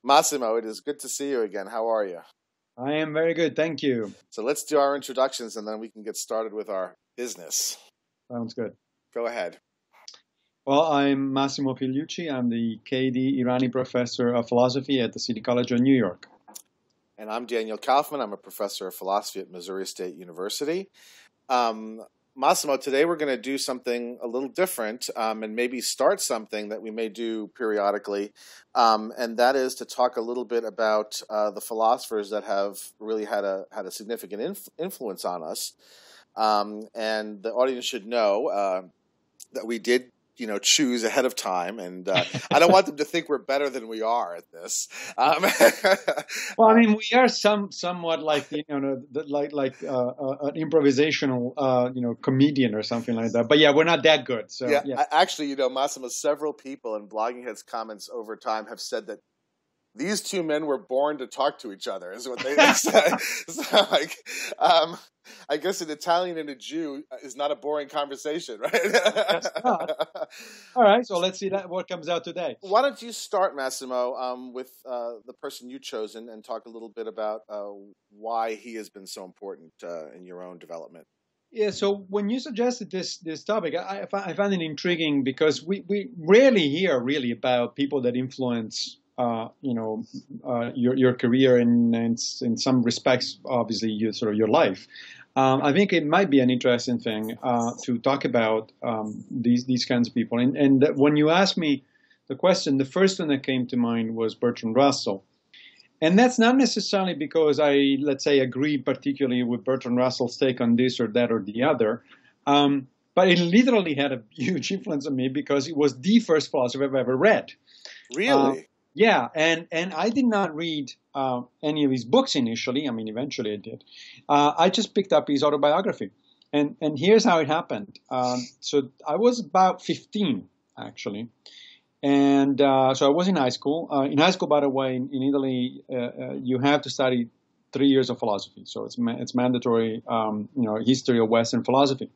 Massimo, it is good to see you again. How are you? I am very good, thank you. So let's do our introductions and then we can get started with our business. Sounds good. Go ahead. Well, I'm Massimo Pigliucci. I'm the K.D. Irani Professor of Philosophy at the City College of New York. And I'm Daniel Kaufman. I'm a professor of philosophy at Missouri State University. Massimo, today we're going to do something a little different and maybe start something that we may do periodically, and that is to talk a little bit about the philosophers that have really had a significant influence on us. And the audience should know that we did choose ahead of time, and I don't want them to think we're better than we are at this. Well, I mean, we are somewhat like an improvisational comedian or something like that. But yeah, we're not that good. So yeah. Actually, Massimo, several people in Blogging Heads comments over time have said that these two men were born to talk to each other, is what they say. So, I guess an Italian and a Jew is not a boring conversation, right? That's not. All right, so let's see what comes out today. Why don't you start, Massimo, with the person you've chosen and talk a little bit about why he has been so important in your own development. Yeah, so when you suggested this topic, I found it intriguing because we rarely hear really about people that influence your career and in some respects, obviously, your life. I think it might be an interesting thing to talk about these kinds of people. And when you asked me the question, the first one that came to mind was Bertrand Russell. And that's not necessarily because I, let's say, agree particularly with Bertrand Russell's take on this or that or the other. But it literally had a huge influence on me because he was the first philosopher I've ever read. Really? Yeah, and I did not read any of his books initially. I mean, eventually I did. I just picked up his autobiography. And here's how it happened. So I was about 15, actually. And so I was in high school. In high school, by the way, in Italy, you have to study 3 years of philosophy. So it's mandatory, history of Western philosophy.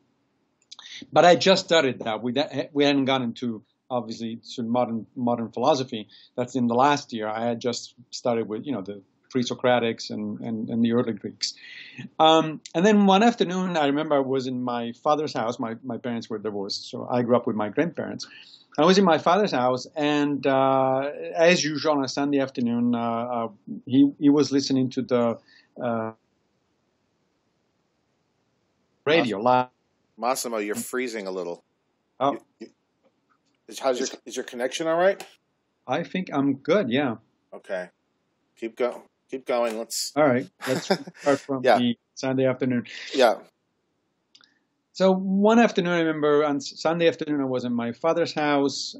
But I just started that. We hadn't gotten to obviously modern philosophy. That's in the last year. I had just started with the pre-Socratics and the early Greeks. And then one afternoon, I remember I was in my father's house. My parents were divorced, so I grew up with my grandparents. I was in my father's house, and as usual on a Sunday afternoon, he was listening to the radio. Massimo, you're freezing a little. Oh. Is your connection all right? I think I'm good. Yeah. Okay. Keep going. All right. Let's start from the Sunday afternoon. Yeah. So one afternoon, I remember on Sunday afternoon, I was in my father's house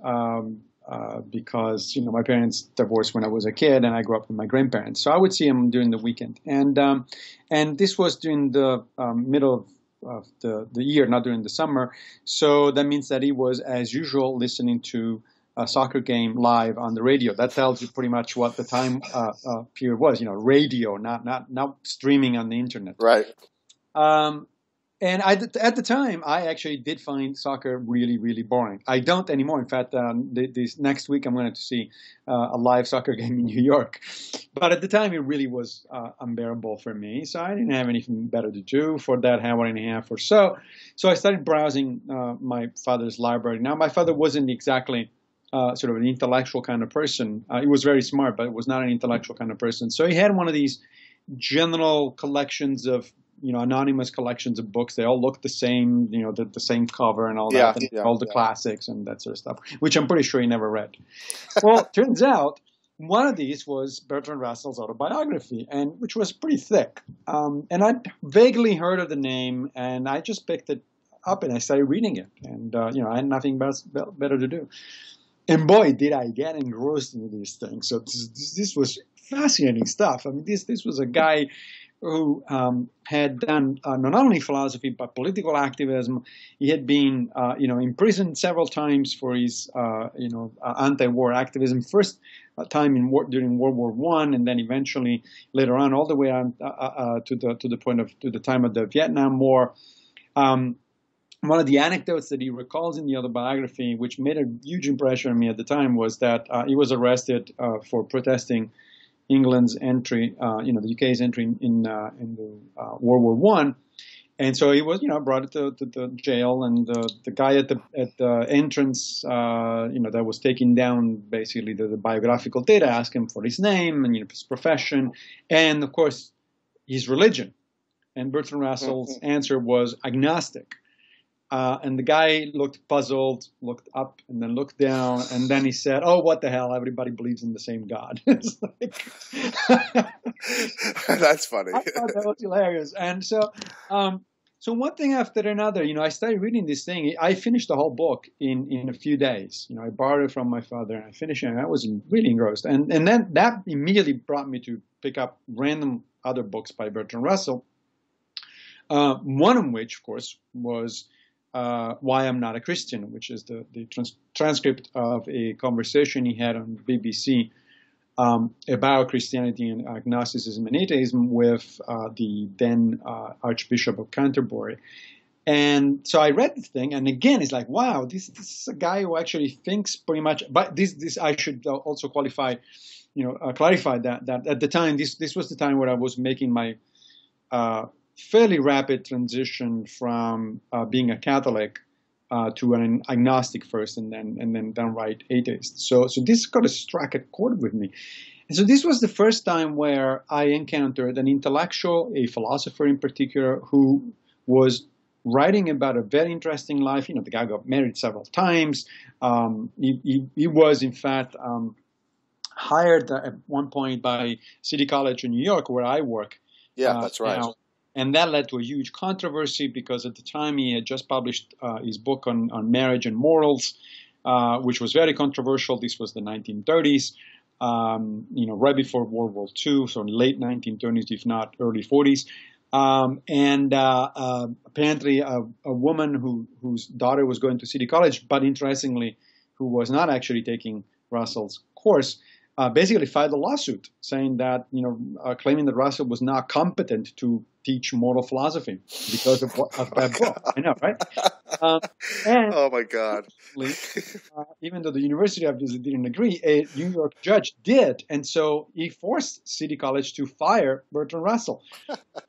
because my parents divorced when I was a kid, and I grew up with my grandparents. So I would see him during the weekend, and this was during the middle of the year, not during the summer. So that means that he was, as usual, listening to a soccer game live on the radio. That tells you pretty much what the time period was. Radio, not streaming on the internet. Right. And at the time, I actually did find soccer really, really boring. I don't anymore. In fact, this next week, I'm going to see a live soccer game in New York. But at the time, it really was unbearable for me. So I didn't have anything better to do for that hour and a half or so. So I started browsing my father's library. Now, my father wasn't exactly sort of an intellectual kind of person. He was very smart, but he was not an intellectual kind of person. So he had one of these general collections of anonymous collections of books. They all look the same, the same cover and all that, and all the classics and that sort of stuff, which I'm pretty sure he never read. Well, it turns out one of these was Bertrand Russell's autobiography, and which was pretty thick. And I'd vaguely heard of the name, and I just picked it up and I started reading it. And, I had nothing better to do. And boy, did I get engrossed into these things. So this was fascinating stuff. I mean, this was a guy who had done not only philosophy but political activism. He had been, imprisoned several times for his, anti-war activism. First time during World War I, and then eventually later on, all the way on to the time of the Vietnam War. one of the anecdotes that he recalls in the autobiography, which made a huge impression on me at the time, was that he was arrested for protesting England's entry, the UK's entry in the World War One. And so he was, brought to the jail, and the guy at the entrance, that was taking down basically the biographical data, asked him for his name and his profession, and of course his religion. And Bertrand Russell's answer was agnostic. And the guy looked puzzled, looked up, and then looked down, and then he said, "Oh, what the hell? Everybody believes in the same God." It's like, that's funny. I thought that was hilarious. And so, so one thing after another, I started reading this thing. I finished the whole book in a few days. I borrowed it from my father, and I finished it, and I was really engrossed. And then that immediately brought me to pick up random other books by Bertrand Russell. One of which, of course, was Why I'm Not a Christian, which is the transcript of a conversation he had on BBC about Christianity and agnosticism and atheism with the then Archbishop of Canterbury. And so I read this thing, and again, it's like, wow, this is a guy who actually thinks pretty much. But this I should also clarify that at the time, this was the time where I was making my fairly rapid transition from being a Catholic to an agnostic first, and then downright atheist. So this kind of struck a chord with me. And so this was the first time where I encountered an intellectual, a philosopher in particular, who was writing about a very interesting life. The guy got married several times. He was, in fact, hired at one point by City College in New York, where I work. Yeah, that's right. Now. And that led to a huge controversy because at the time he had just published his book on marriage and morals, which was very controversial. This was the 1930s, right before World War II, so late 1930s, if not early 40s. And apparently a woman whose daughter was going to City College, but interestingly, who was not actually taking Russell's course, basically filed a lawsuit saying that, claiming that Russell was not competent to teach moral philosophy because of that book. I know, right? And oh my God! Even though the university obviously didn't agree, a New York judge did, and so he forced City College to fire Bertrand Russell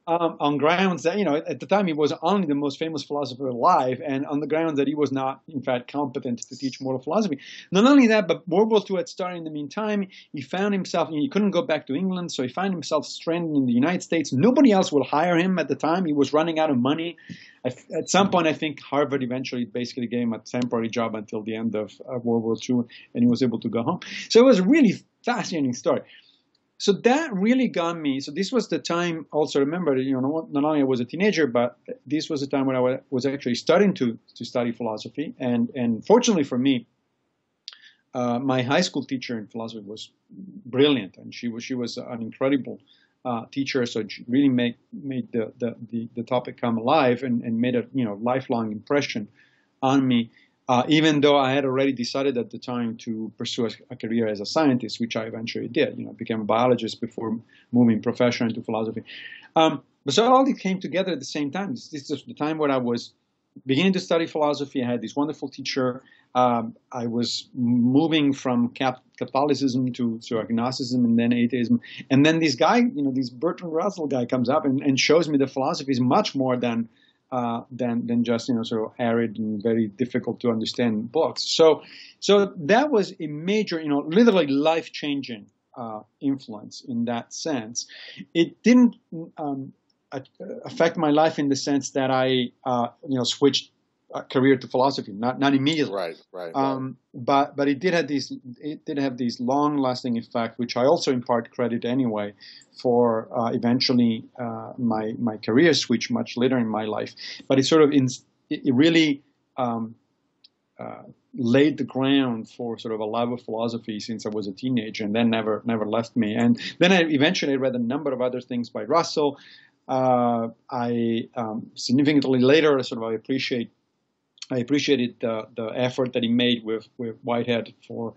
on grounds that at the time he was only the most famous philosopher alive, and on the grounds that he was not, in fact, competent to teach moral philosophy. Not only that, but World War II had started in the meantime. He found himself, he couldn't go back to England, so he found himself stranded in the United States. Nobody else will hire him at the time. He was running out of money. At some point, I think Harvard eventually basically gave him a temporary job until the end of World War II, and he was able to go home. So it was a really fascinating story. So that really got me. So this was the time, also remember, not only I was a teenager, but this was the time when I was actually starting to study philosophy. And fortunately for me, my high school teacher in philosophy was brilliant, and she was an incredible teacher. So she really made the topic come alive and made a lifelong impression on me. Even though I had already decided at the time to pursue a career as a scientist, which I eventually did. I became a biologist before moving professionally into philosophy. But so all it came together at the same time. This is the time when I was beginning to study philosophy. I had this wonderful teacher. I was moving from Catholicism to agnosticism and then atheism. And then this guy, this Bertrand Russell guy comes up and shows me that philosophy is much more than just sort of arid and very difficult to understand books. So that was a major, literally life-changing influence in that sense. It didn't affect my life in the sense that I switched career to philosophy, not immediately. Right. But it did have these long-lasting effect, which I also in part credit anyway for eventually my career switch much later in my life. But it sort of it really laid the ground for sort of a love of philosophy since I was a teenager, and then never left me. And then I eventually read a number of other things by Russell. I significantly later I appreciated the effort that he made with Whitehead for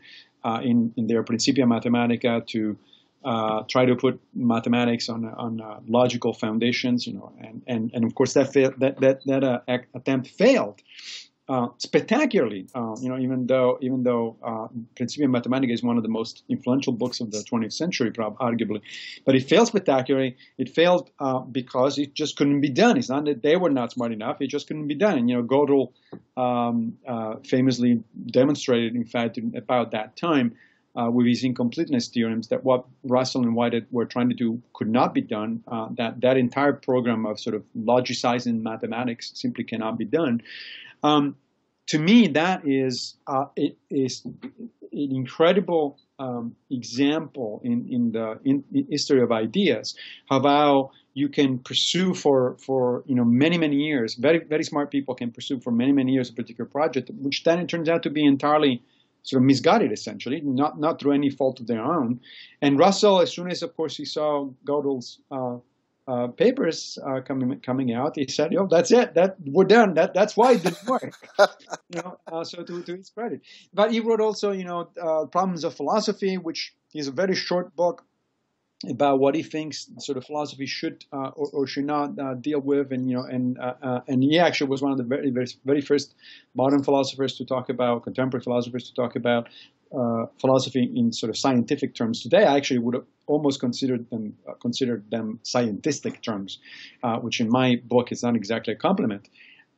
in their Principia Mathematica to try to put mathematics on logical foundations, and of course that attempt failed spectacularly. Even though Principia Mathematica is one of the most influential books of the 20th century, arguably, but it failed spectacularly. It failed because it just couldn't be done. It's not that they were not smart enough; it just couldn't be done. And Gödel famously demonstrated, in fact, about that time, with his incompleteness theorems, that what Russell and Whitehead were trying to do could not be done. That entire program of sort of logicizing mathematics simply cannot be done. To me, that is an incredible example in the history of ideas of how you can pursue for many years. Very very smart people can pursue for many years a particular project, which then it turns out to be entirely sort of misguided, essentially, not through any fault of their own. And Russell, as soon as, of course, he saw Gödel's papers coming out, he said, that's it. We're done. That's why it didn't work. So to his credit. But he wrote also, Problems of Philosophy, which is a very short book about what he thinks sort of philosophy should or should not deal with, and he actually was one of the very very first modern philosophers to talk about, contemporary philosophers to talk about philosophy in sort of scientific terms. Today, I actually would have almost considered them scientistic terms, which in my book is not exactly a compliment.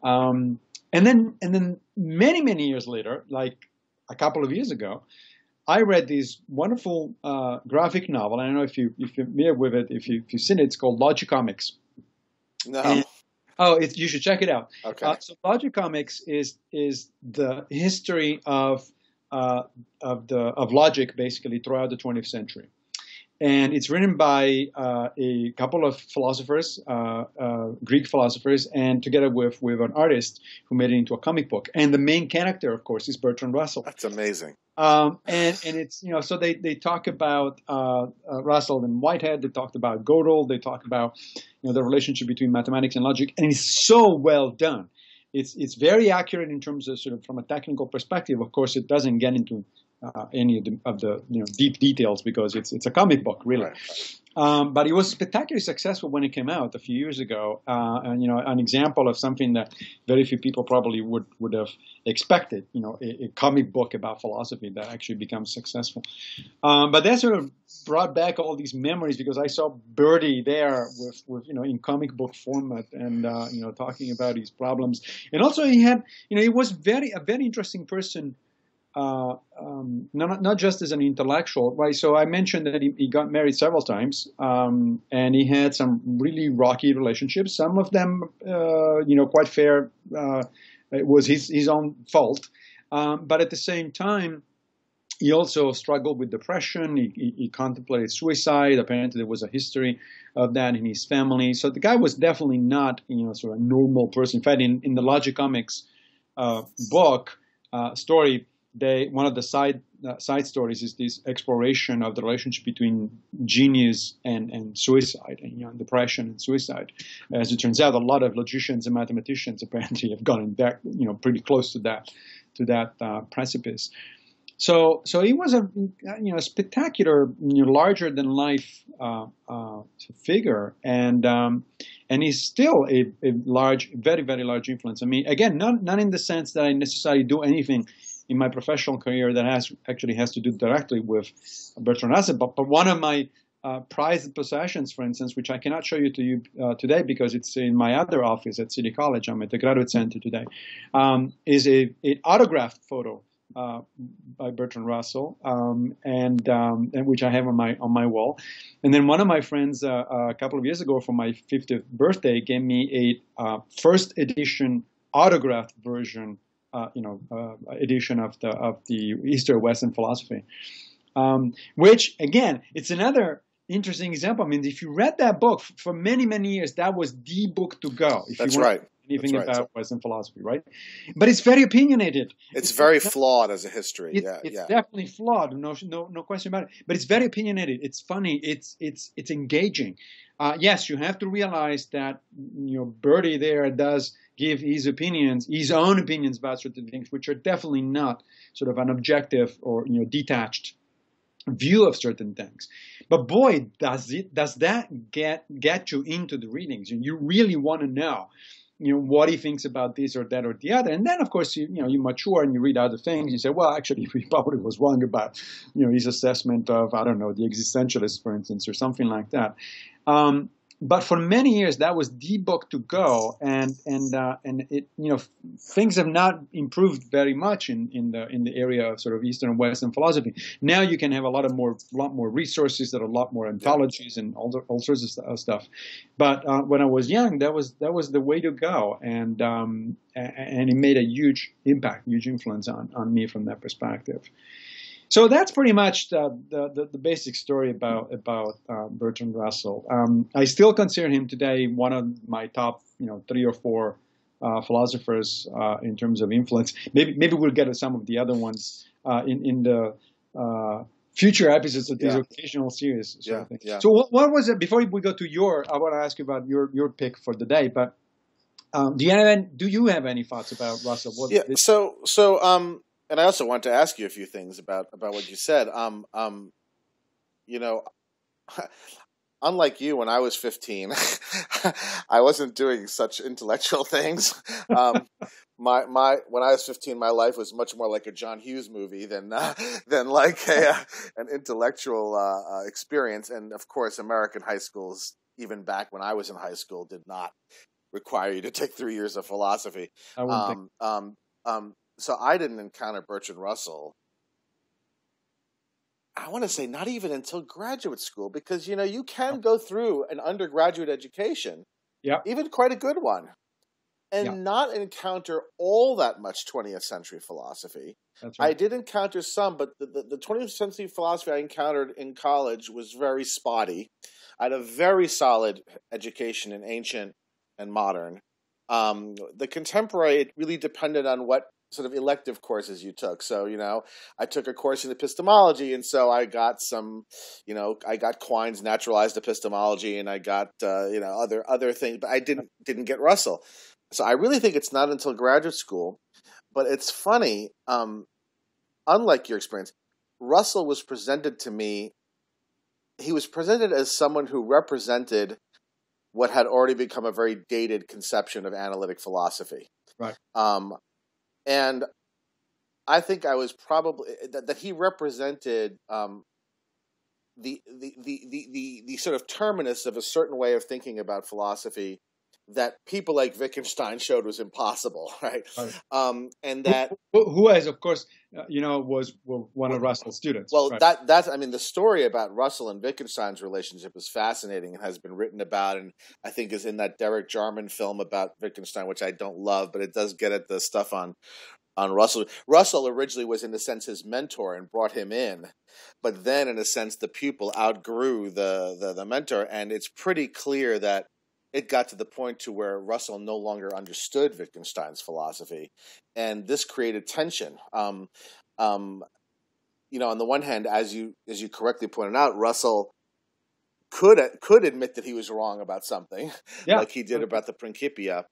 And then many years later, like a couple of years ago, I read this wonderful graphic novel. I don't know if you're familiar with it, if you've seen it. It's called Logicomics. No. You should check it out. Okay. So Logicomics is the history of logic, basically, throughout the 20th century. And it's written by a couple of philosophers, Greek philosophers, and together with an artist who made it into a comic book. And the main character, of course, is Bertrand Russell. That's amazing. And it's, so they talk about Russell and Whitehead. They talked about Gödel. They talk about, the relationship between mathematics and logic. And it's so well done. It's very accurate in terms of sort of from a technical perspective. Of course, it doesn't get into any of the deep details because it's a comic book, really. Right. But it was spectacularly successful when it came out a few years ago. And an example of something that very few people probably would have expected. A comic book about philosophy that actually becomes successful. But that sort of brought back all these memories because I saw Bertie there with in comic book format and talking about his problems. And also he had he was a very interesting person. Not just as an intellectual, right? So I mentioned that he got married several times, and he had some really rocky relationships. Some of them, quite fair. It was his own fault, but at the same time, he also struggled with depression. He contemplated suicide. Apparently, there was a history of that in his family. So the guy was definitely not, sort of a normal person. In fact, in the Logicomics book story. One of the side stories is this exploration of the relationship between genius and suicide, and depression and suicide. As it turns out, a lot of logicians and mathematicians apparently have gotten back, pretty close to that precipice. So he was a spectacular, larger than life figure, and he's still a large, very very large influence on me. Again, not in the sense that I necessarily do anything in my professional career that has to do directly with Bertrand Russell, but one of my prized possessions, for instance, which I cannot show you today because it's in my other office at City College. I'm at the Graduate Center today. Is an autographed photo by Bertrand Russell, and which I have on my wall. And then one of my friends a couple of years ago for my 50th birthday gave me a first edition autographed version. Edition of the History of Western Philosophy, which again, it's another interesting example. I mean, if you read that book for many years, that was the book to go. That's right. Anything about Western philosophy, right? But it's very opinionated. It's very flawed as a history. It's definitely flawed. No question about it. But it's very opinionated. It's funny. It's engaging. Yes, you have to realize that Bertie there does give his own opinions about certain things, which are definitely not sort of an objective or detached view of certain things. But boy, does that get you into the readings? And you really want to know, what he thinks about this or that or the other. And then, of course, you mature and you read other things. You say, well, actually, he probably was wrong about, his assessment of, I don't know, the existentialists, for instance, or something like that. But for many years, that was the book to go, and it, things have not improved very much in the area of sort of Eastern and Western philosophy. Now you can have a lot more resources, that are a lot more anthologies and all sorts of stuff. But when I was young, that was the way to go, and it made a huge impact, huge influence on me from that perspective. So that's pretty much the basic story about Bertrand Russell. I still consider him today one of my top 3 or 4 philosophers in terms of influence. Maybe we'll get to some of the other ones in the future episodes of this occasional series. Sort of thing. Yeah. So what was it before we go to I want to ask you about your pick for the day. But do you have any thoughts about Russell? And I also want to ask you a few things about what you said. Unlike you, when I was 15, I wasn't doing such intellectual things. When I was 15, my life was much more like a John Hughes movie than like an intellectual experience. And of course, American high schools, even back when I was in high school, did not require you to take 3 years of philosophy. I wouldn't think. So I didn't encounter Bertrand Russell, I want to say not even until graduate school, because, you can go through an undergraduate education, even quite a good one, and not encounter all that much 20th century philosophy. That's right. I did encounter some, but the 20th century philosophy I encountered in college was very spotty. I had a very solid education in ancient and modern. The contemporary, it really depended on what sort of elective courses you took. So, I took a course in epistemology, and so I got some, I got Quine's naturalized epistemology, and I got, other things, but I didn't get Russell. So I really think it's not until graduate school. But it's funny, unlike your experience, Russell was presented to me, he was presented as someone who represented what had already become a very dated conception of analytic philosophy. Right. And I think I was probably that he represented the sort of terminus of a certain way of thinking about philosophy that people like Wittgenstein showed was impossible, right? And that who has, of course, was one of Russell's students. Well, right. that's the story about Russell and Wittgenstein's relationship is fascinating and has been written about, and I think is in that Derek Jarman film about Wittgenstein, which I don't love, but it does get at the stuff on Russell. Russell originally was, in a sense, his mentor and brought him in, but then, in a sense, the pupil outgrew the mentor, and it's pretty clear that it got to the point to where Russell no longer understood Wittgenstein's philosophy, and this created tension. On the one hand, as you correctly pointed out, Russell could admit that he was wrong about something, like he did about the Principia,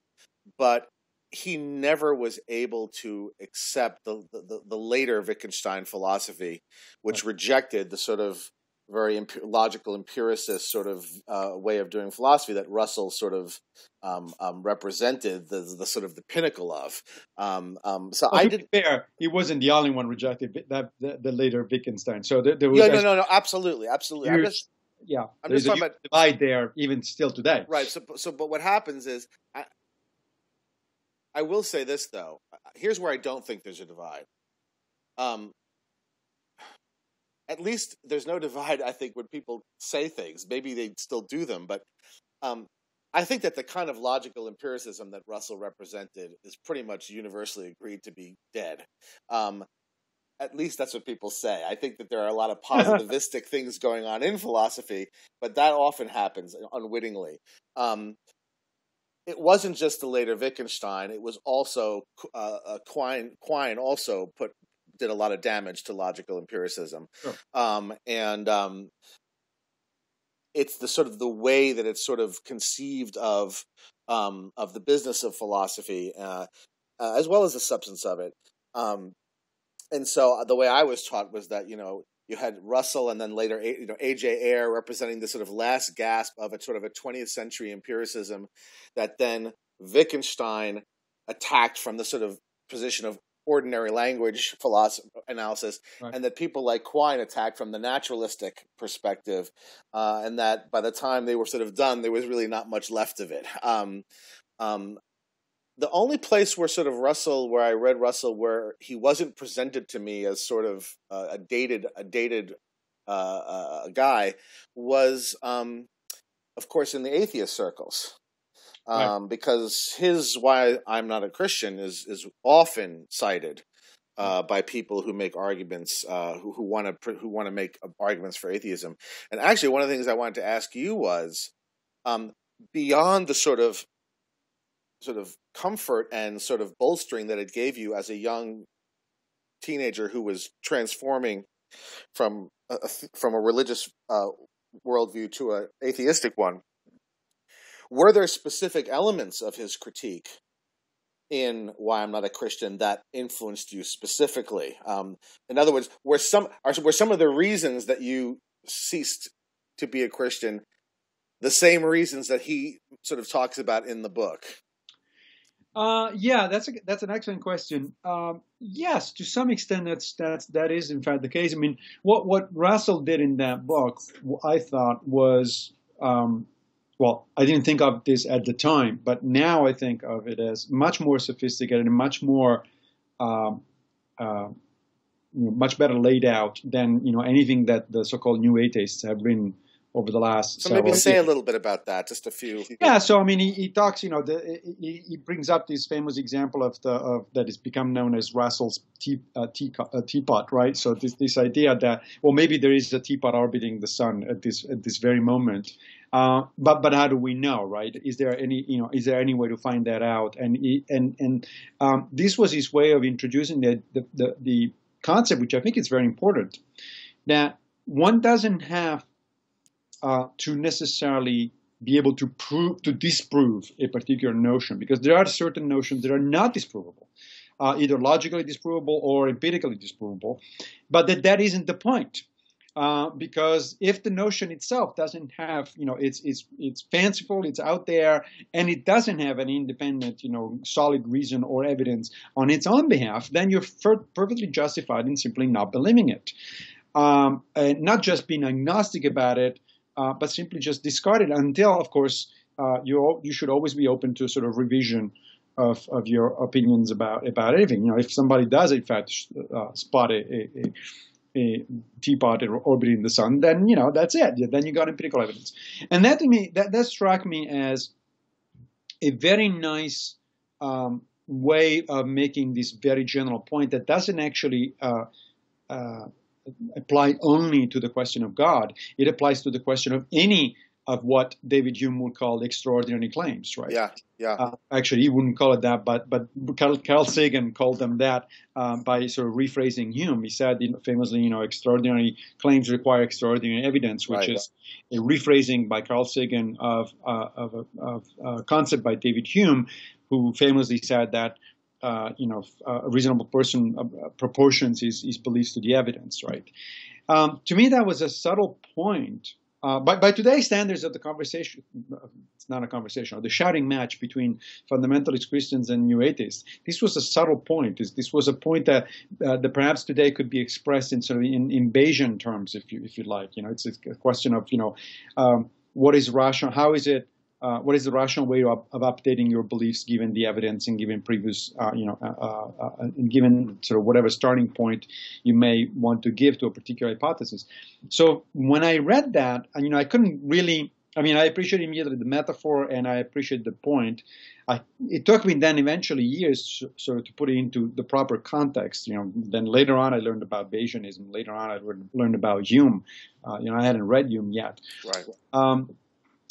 but he never was able to accept the later Wittgenstein philosophy, which rejected the sort of very logical empiricist sort of way of doing philosophy that Russell sort of represented the sort of the pinnacle of. So I did. Fair, he wasn't the only one rejected the later Wittgenstein. So there was no, absolutely. I'm just talking about divide there even still today. Right. So but what happens is I will say this though. Here's where I don't think there's a divide. At least there's no divide, I think, when people say things. Maybe they still do them, but I think that the kind of logical empiricism that Russell represented is pretty much universally agreed to be dead. At least that's what people say. I think that there are a lot of positivistic things going on in philosophy, but that often happens unwittingly. It wasn't just the later Wittgenstein. It was also Quine also did a lot of damage to logical empiricism. Sure. And it's the sort of the way that it's sort of conceived of the business of philosophy, as well as the substance of it. And so the way I was taught was that, you had Russell, and then later, A.J. Ayer representing the sort of last gasp of a sort of a 20th century empiricism that then Wittgenstein attacked from the sort of position of ordinary language philosophy analysis, right. And that people like Quine attacked from the naturalistic perspective, and that by the time they were sort of done, there was really not much left of it. The only place where sort of where I read Russell, where he wasn't presented to me as sort of a dated guy was, of course, in the atheist circles. Right. Because his "Why I'm Not a Christian" is often cited by people who make arguments, who want to make arguments for atheism. And actually, one of the things I wanted to ask you was, beyond the sort of comfort and sort of bolstering that it gave you as a young teenager who was transforming from a religious worldview to an atheistic one, were there specific elements of his critique in "Why I'm Not a Christian" that influenced you specifically? In other words, were some of the reasons that you ceased to be a Christian the same reasons that he sort of talks about in the book? Yeah, that's an excellent question. Yes, to some extent, that is in fact the case. I mean, what Russell did in that book, I thought was, well, I didn't think of this at the time, but now I think of it as much more sophisticated and much more, much better laid out than anything that the so-called new atheists have written over the last. So maybe say a little bit about that, just a few. Yeah, so I mean, he talks, he brings up this famous example of that has become known as Russell's teapot, right? So this idea that, well, maybe there is a teapot orbiting the sun at this very moment, but how do we know, right? Is there any way to find that out? And this was his way of introducing the concept, which I think is very important, that one doesn't have to necessarily be able to disprove a particular notion, because there are certain notions that are not disprovable, either logically disprovable or empirically disprovable, but that isn't the point, because if the notion itself doesn't have, it's fanciful, it's out there, and it doesn't have an independent, solid reason or evidence on its own behalf, then you're perfectly justified in simply not believing it, and not just being agnostic about it, but simply just discard it until, of course, you should always be open to sort of revision of your opinions about anything. If somebody does in fact spot a teapot orbiting the sun, then that's it. Then you got empirical evidence, and that to me that struck me as a very nice way of making this very general point that doesn't actually apply only to the question of God. It applies to the question of any of what David Hume would call extraordinary claims, right? Yeah. Actually, he wouldn't call it that, but Carl Sagan called them that by sort of rephrasing Hume. He said, famously, extraordinary claims require extraordinary evidence, which is a rephrasing by Carl Sagan of a concept by David Hume, who famously said that a reasonable person proportions his beliefs to the evidence, right? To me, that was a subtle point. By today's standards of the conversation, it's not a conversation, or the shouting match between fundamentalist Christians and new atheists, this was a subtle point. This was a point that perhaps today could be expressed in sort of in Bayesian terms, if you like. It's a question of what is rational? How is it? What is the rational way of updating your beliefs given the evidence and given previous, and given sort of whatever starting point you may want to give to a particular hypothesis? So when I read that, I couldn't really, I appreciate immediately the metaphor and I appreciate the point. It took me then eventually years sort of to put it into the proper context. Then later on I learned about Bayesianism. Later on I learned about Hume. I hadn't read Hume yet. Right.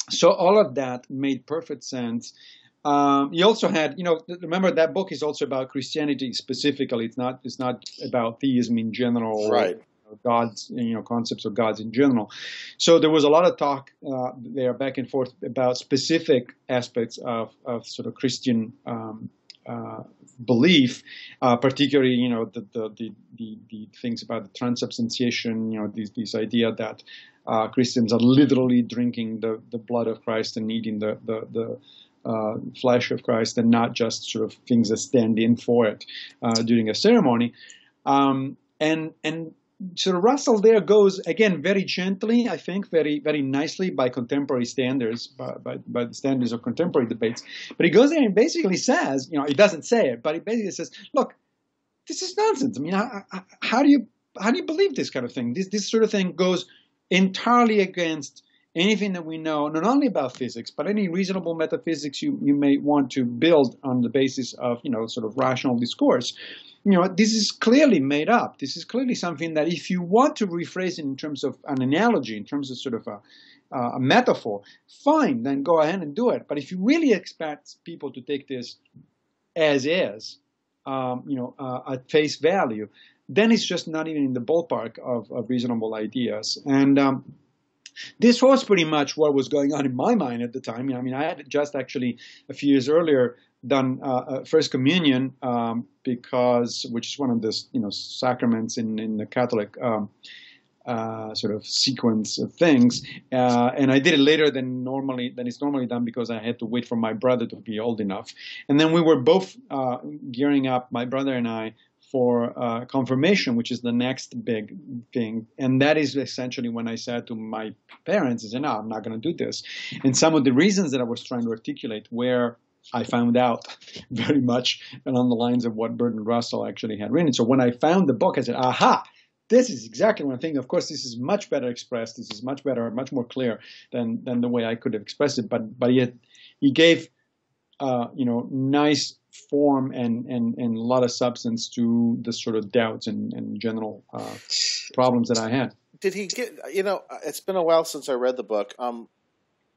So all of that made perfect sense. He also had, remember that book is also about Christianity specifically. It's not about theism in general, right? Or God's, concepts of gods in general. So there was a lot of talk there back and forth about specific aspects of sort of Christian belief, particularly the things about the transubstantiation, this idea that Christians are literally drinking the blood of Christ and eating the flesh of Christ, and not just sort of things that stand in for it during a ceremony. And sort of Russell there goes, again, very gently, I think, very, very nicely by contemporary standards, by the standards of contemporary debates. But he goes there and basically says, he doesn't say it, but he basically says, look, this is nonsense. I mean, how do you believe this kind of thing? This sort of thing goes entirely against anything that we know, not only about physics, but any reasonable metaphysics you may want to build on the basis of, sort of rational discourse. This is clearly made up. This is clearly something that if you want to rephrase it in terms of an analogy, in terms of sort of a metaphor, fine, then go ahead and do it. But if you really expect people to take this as is, at face value, then it's just not even in the ballpark of reasonable ideas. And this was pretty much what was going on in my mind at the time. I mean, I had just actually a few years earlier done First Communion, which is one of the sacraments in the Catholic sort of sequence of things, and I did it later than it's normally done because I had to wait for my brother to be old enough, and then we were both gearing up, my brother and I, for confirmation, which is the next big thing. And that is essentially when I said to my parents, I said, no, I'm not going to do this. And some of the reasons that I was trying to articulate were, I found out, very much along the lines of what Bertrand Russell actually had written. So when I found the book, I said, aha, this is exactly what I'm thinking. Of course, this is much better expressed. This is much better, much more clear than the way I could have expressed it. But yet he gave, nice form and a lot of substance to the sort of doubts and general problems that I had. Did he get? It's been a while since I read the book.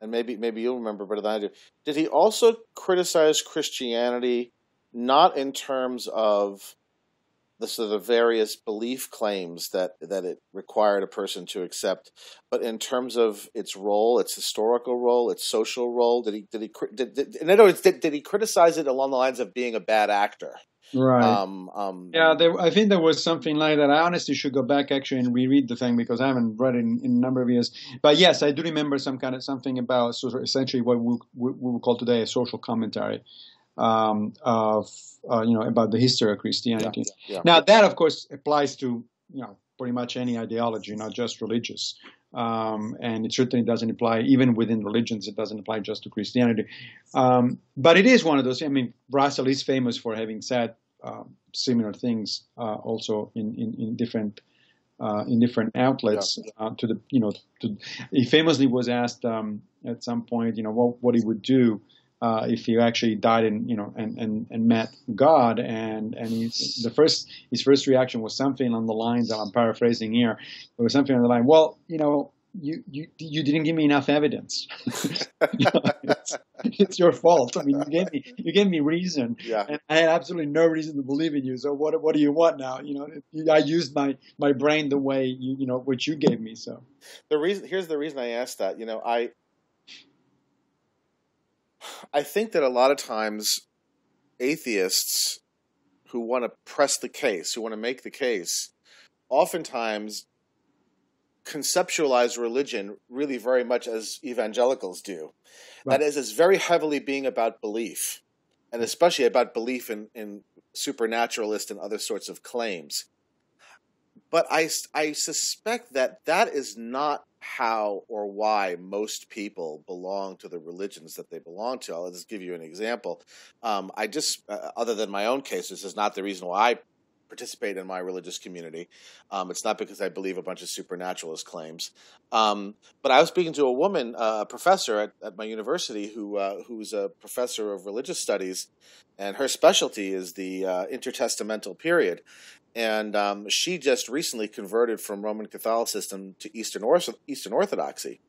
And maybe you'll remember better than I do. Did he also criticize Christianity, not in terms of the sort of various belief claims that it required a person to accept, but in terms of its role, its historical role, its social role? Did in other words, did he criticize it along the lines of being a bad actor? Right. I think there was something like that. I honestly should go back actually and reread the thing because I haven't read it in a number of years. But yes, I do remember something about sort of essentially what we would call today a social commentary about the history of Christianity. Yeah. Now that, of course, applies to pretty much any ideology, not just religious. And it certainly doesn't apply, even within religions, it doesn't apply just to Christianity. But it is one of those. I mean, Russell is famous for having said similar things also in different outlets. He famously was asked at some point, what he would do if he actually died and met God, and his first reaction was something on the lines that I'm paraphrasing here. It was something on the line, well, you didn't give me enough evidence. It's your fault. I mean, you gave me reason, and I had absolutely no reason to believe in you. So what do you want now? I used my brain the way which you gave me. So here's the reason I asked that. I think that a lot of times atheists who want to press the case, who want to make the case, oftentimes conceptualize religion really very much as evangelicals do. Right. That is, it's very heavily being about belief, and especially about belief in supernaturalist and other sorts of claims. But I suspect that is not how or why most people belong to the religions that they belong to. I'll just give you an example. Other than my own case, this is not the reason why I participate in my religious community. It's not because I believe a bunch of supernaturalist claims. But I was speaking to a woman, a professor at my university, who's a professor of religious studies, and her specialty is the intertestamental period. And she just recently converted from Roman Catholicism to Eastern Orthodoxy.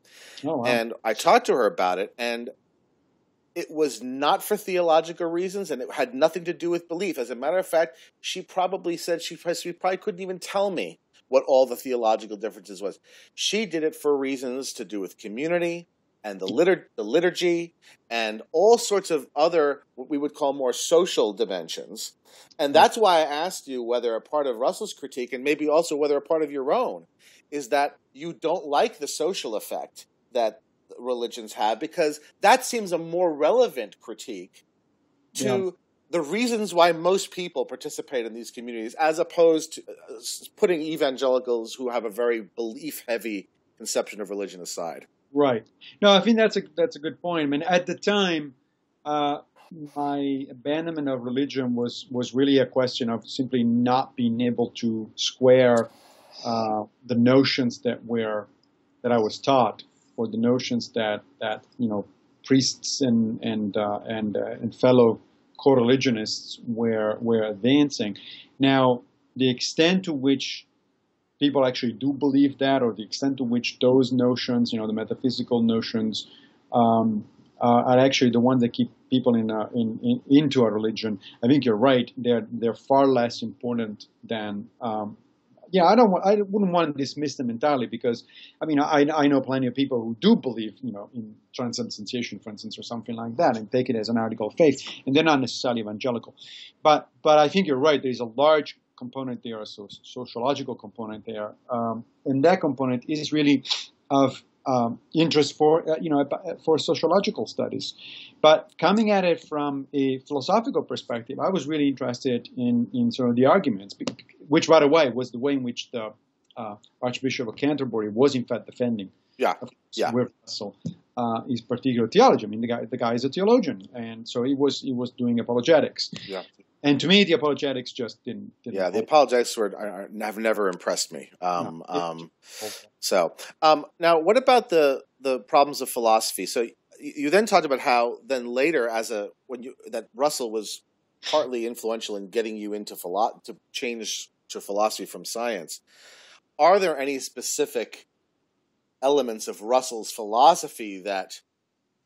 Oh, wow. And I talked to her about it, and it was not for theological reasons, and it had nothing to do with belief. As a matter of fact, she probably said she probably couldn't even tell me what all the theological differences was. She did it for reasons to do with community, and the liturgy, and all sorts of other, what we would call more social dimensions. And that's why I asked you whether a part of Russell's critique, and maybe also whether a part of your own, is that you don't like the social effect that religions have, because that seems a more relevant critique to the reasons why most people participate in these communities, as opposed to putting evangelicals who have a very belief-heavy conception of religion aside. Right. No, I think that's a good point. I mean, at the time, my abandonment of religion was really a question of simply not being able to square the notions that I was taught, or the notions that priests and fellow co-religionists were advancing. Now, the extent to which people actually do believe that, or the extent to which those notions, the metaphysical notions, are actually the ones that keep people into a religion, I think you're right. They're far less important than. I wouldn't want to dismiss them entirely, because, I mean, I know plenty of people who do believe, in transubstantiation, for instance, or something like that, and take it as an article of faith, and they're not necessarily evangelical. But I think you're right. There's a large component there, a sociological component there, and that component is really of interest for sociological studies. But coming at it from a philosophical perspective, I was really interested in sort of the arguments, which, by the way, was the way in which the Archbishop of Canterbury was in fact defending. With Russell, his particular theology. I mean, the guy is a theologian, and so he was doing apologetics. Yeah. And to me, the apologetics just didn't. Yeah, the apologetics have never impressed me. So now, what about the problems of philosophy? So you then talked about how then later, that Russell was partly influential in getting you into to change to philosophy from science. Are there any specific elements of Russell's philosophy that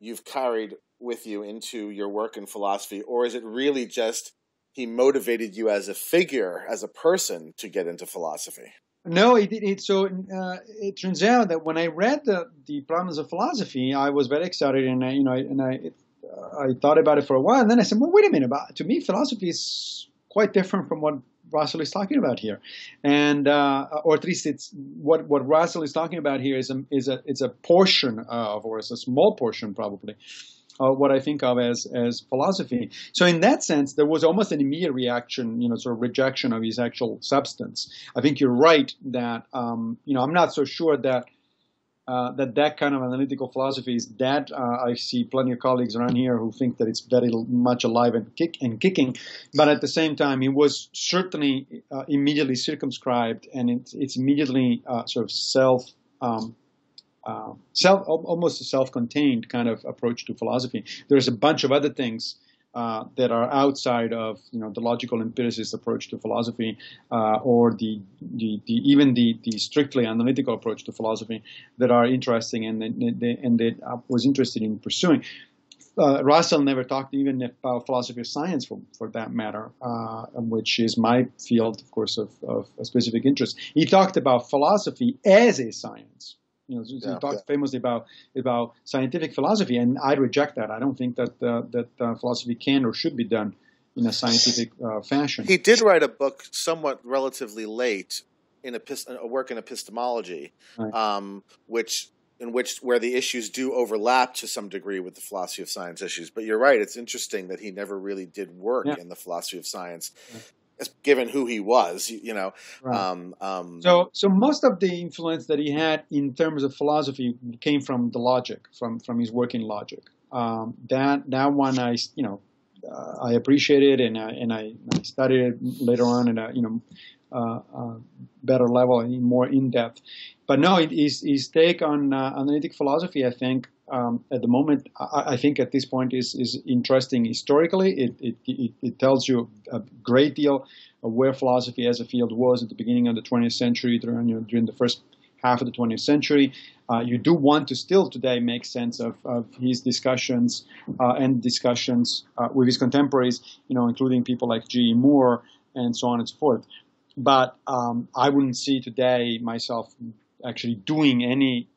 you've carried with you into your work in philosophy, or is it really just he motivated you as a figure, as a person, to get into philosophy? No, it did. So it turns out that when I read the Problems of Philosophy, I was very excited, and I thought about it for a while, and then I said, well, wait a minute. To me, philosophy is quite different from what Russell is talking about here, and or at least it's what Russell is talking about here is a portion of, or it's a small portion probably, what I think of as philosophy. So in that sense, there was almost an immediate reaction, sort of rejection of his actual substance. I think you're right that, I'm not so sure that that kind of analytical philosophy is that. I see plenty of colleagues around here who think that it's very much alive and kicking. But at the same time, it was certainly immediately circumscribed, and it's immediately sort of almost a self-contained kind of approach to philosophy. There's a bunch of other things that are outside of the logical empiricist approach to philosophy, or even the strictly analytical approach to philosophy that are interesting and that I was interested in pursuing. Russell never talked even about philosophy of science, for that matter, which is my field, of course, of specific interest. He talked about philosophy as a science. He talks famously about scientific philosophy, and I reject that. I don't think that philosophy can or should be done in a scientific fashion. He did write a book somewhat relatively late, a work in epistemology, right. Where the issues do overlap to some degree with the philosophy of science issues. But you're right; it's interesting that he never really did work in the philosophy of science. Yeah. Given who he was, Right. So most of the influence that he had in terms of philosophy came from the logic, from his work in logic. That one I appreciated, and I studied it later on at a better level and more in depth. But no, his take on analytic philosophy, I think, at the moment, I think at this point is interesting historically. It tells you a great deal of where philosophy as a field was at the beginning of the 20th century, during the first half of the 20th century. You do want to still today make sense of his discussions and discussions with his contemporaries, including people like G.E. Moore and so on and so forth. But I wouldn't see today myself actually doing any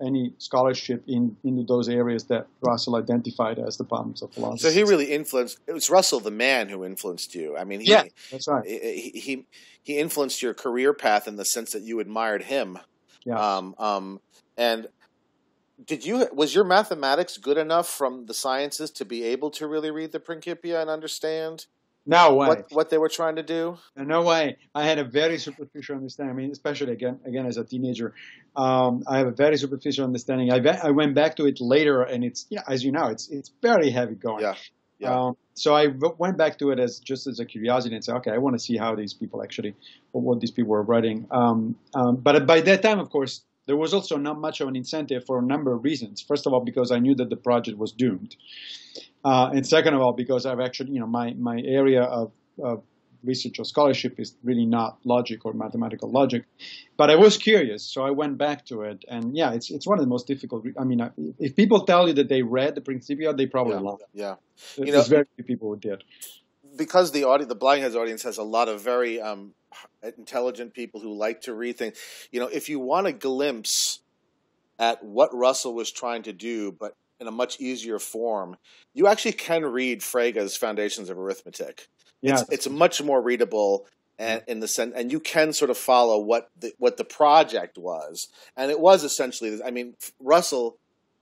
any scholarship into those areas that Russell identified as the problems of philosophy. So he really influenced. It was Russell, the man, who influenced you. I mean, yeah, that's right. He influenced your career path in the sense that you admired him. Yeah. And was your mathematics good enough from the sciences to be able to really read the Principia and understand No way. what they were trying to do? No way. I had a very superficial understanding. I mean, especially again as a teenager, I have a very superficial understanding. I went back to it later, and it's as you know, it's very heavy going. Yeah. Yeah. So I went back to it as a curiosity and said, okay, I want to see how these people actually, what these people were writing. But by that time, of course, there was also not much of an incentive for a number of reasons. First of all, because I knew that the project was doomed. And second of all, because I've actually, my area of research or scholarship is really not logic or mathematical logic. But I was curious, so I went back to it. And yeah, it's one of the most difficult. I mean, if people tell you that they read the Principia, they probably love it. Yeah. There's very few people who did. Because the Blind Heads audience has a lot of very intelligent people who like to read things. If you want a glimpse at what Russell was trying to do, but in a much easier form, you actually can read Frege's Foundations of Arithmetic. Yeah. It's much more readable, and in the sense, and you can sort of follow what the project was, and it was essentially. I mean, Russell,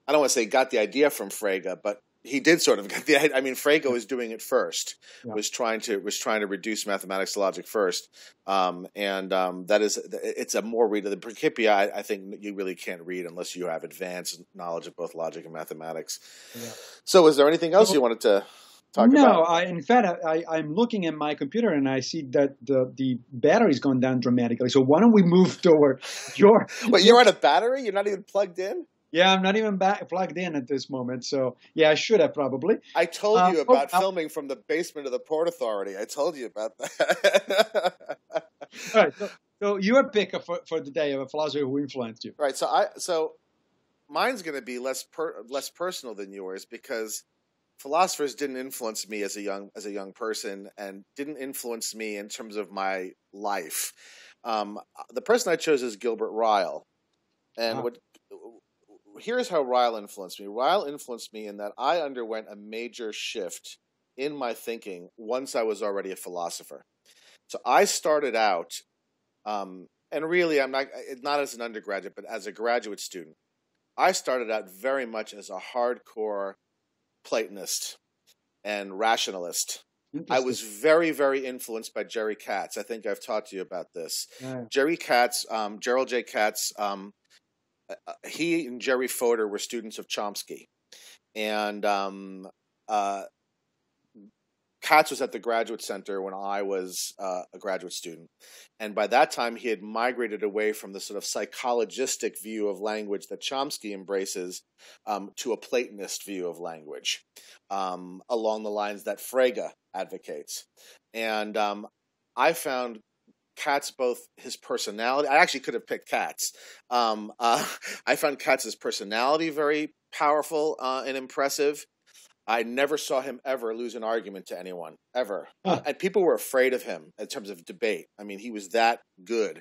I don't want to say got the idea from Frege, but he did sort of get the idea. I mean, Frege was doing it first. Yeah. Was trying to reduce mathematics to logic first, it's a more readable. The Principia, I think you really can't read unless you have advanced knowledge of both logic and mathematics. Yeah. So, is there anything else you wanted to talk about? No, in fact, I'm looking at my computer and I see that the battery's gone down dramatically. So why don't we move toward your... Wait, you're on a battery? You're not even plugged in? Yeah, I'm not even plugged in at this moment. So, yeah, I should have probably. I told you about filming from the basement of the Port Authority. I told you about that. All right. So your pick for the day of a philosopher who influenced you. Right. So mine's going to be less personal than yours, because philosophers didn't influence me as a young person, and didn't influence me in terms of my life. The person I chose is Gilbert Ryle, and here's how Ryle influenced me. Ryle influenced me in that I underwent a major shift in my thinking once I was already a philosopher. So I started out, and really I'm not as an undergraduate, but as a graduate student. I started out very much as a hardcore Platonist and rationalist. I was very, very influenced by Jerry Katz. I think I've talked to you about this. Yeah. Jerry Katz, Gerald J. Katz, he and Jerry Fodor were students of Chomsky. And Katz was at the Graduate Center when I was a graduate student. And by that time, he had migrated away from the sort of psychologistic view of language that Chomsky embraces to a Platonist view of language, along the lines that Frege advocates. And I found Katz, both his personality, I actually could have picked Katz. I found Katz's personality very powerful and impressive. I never saw him ever lose an argument to anyone, ever. And people were afraid of him in terms of debate. I mean, he was that good.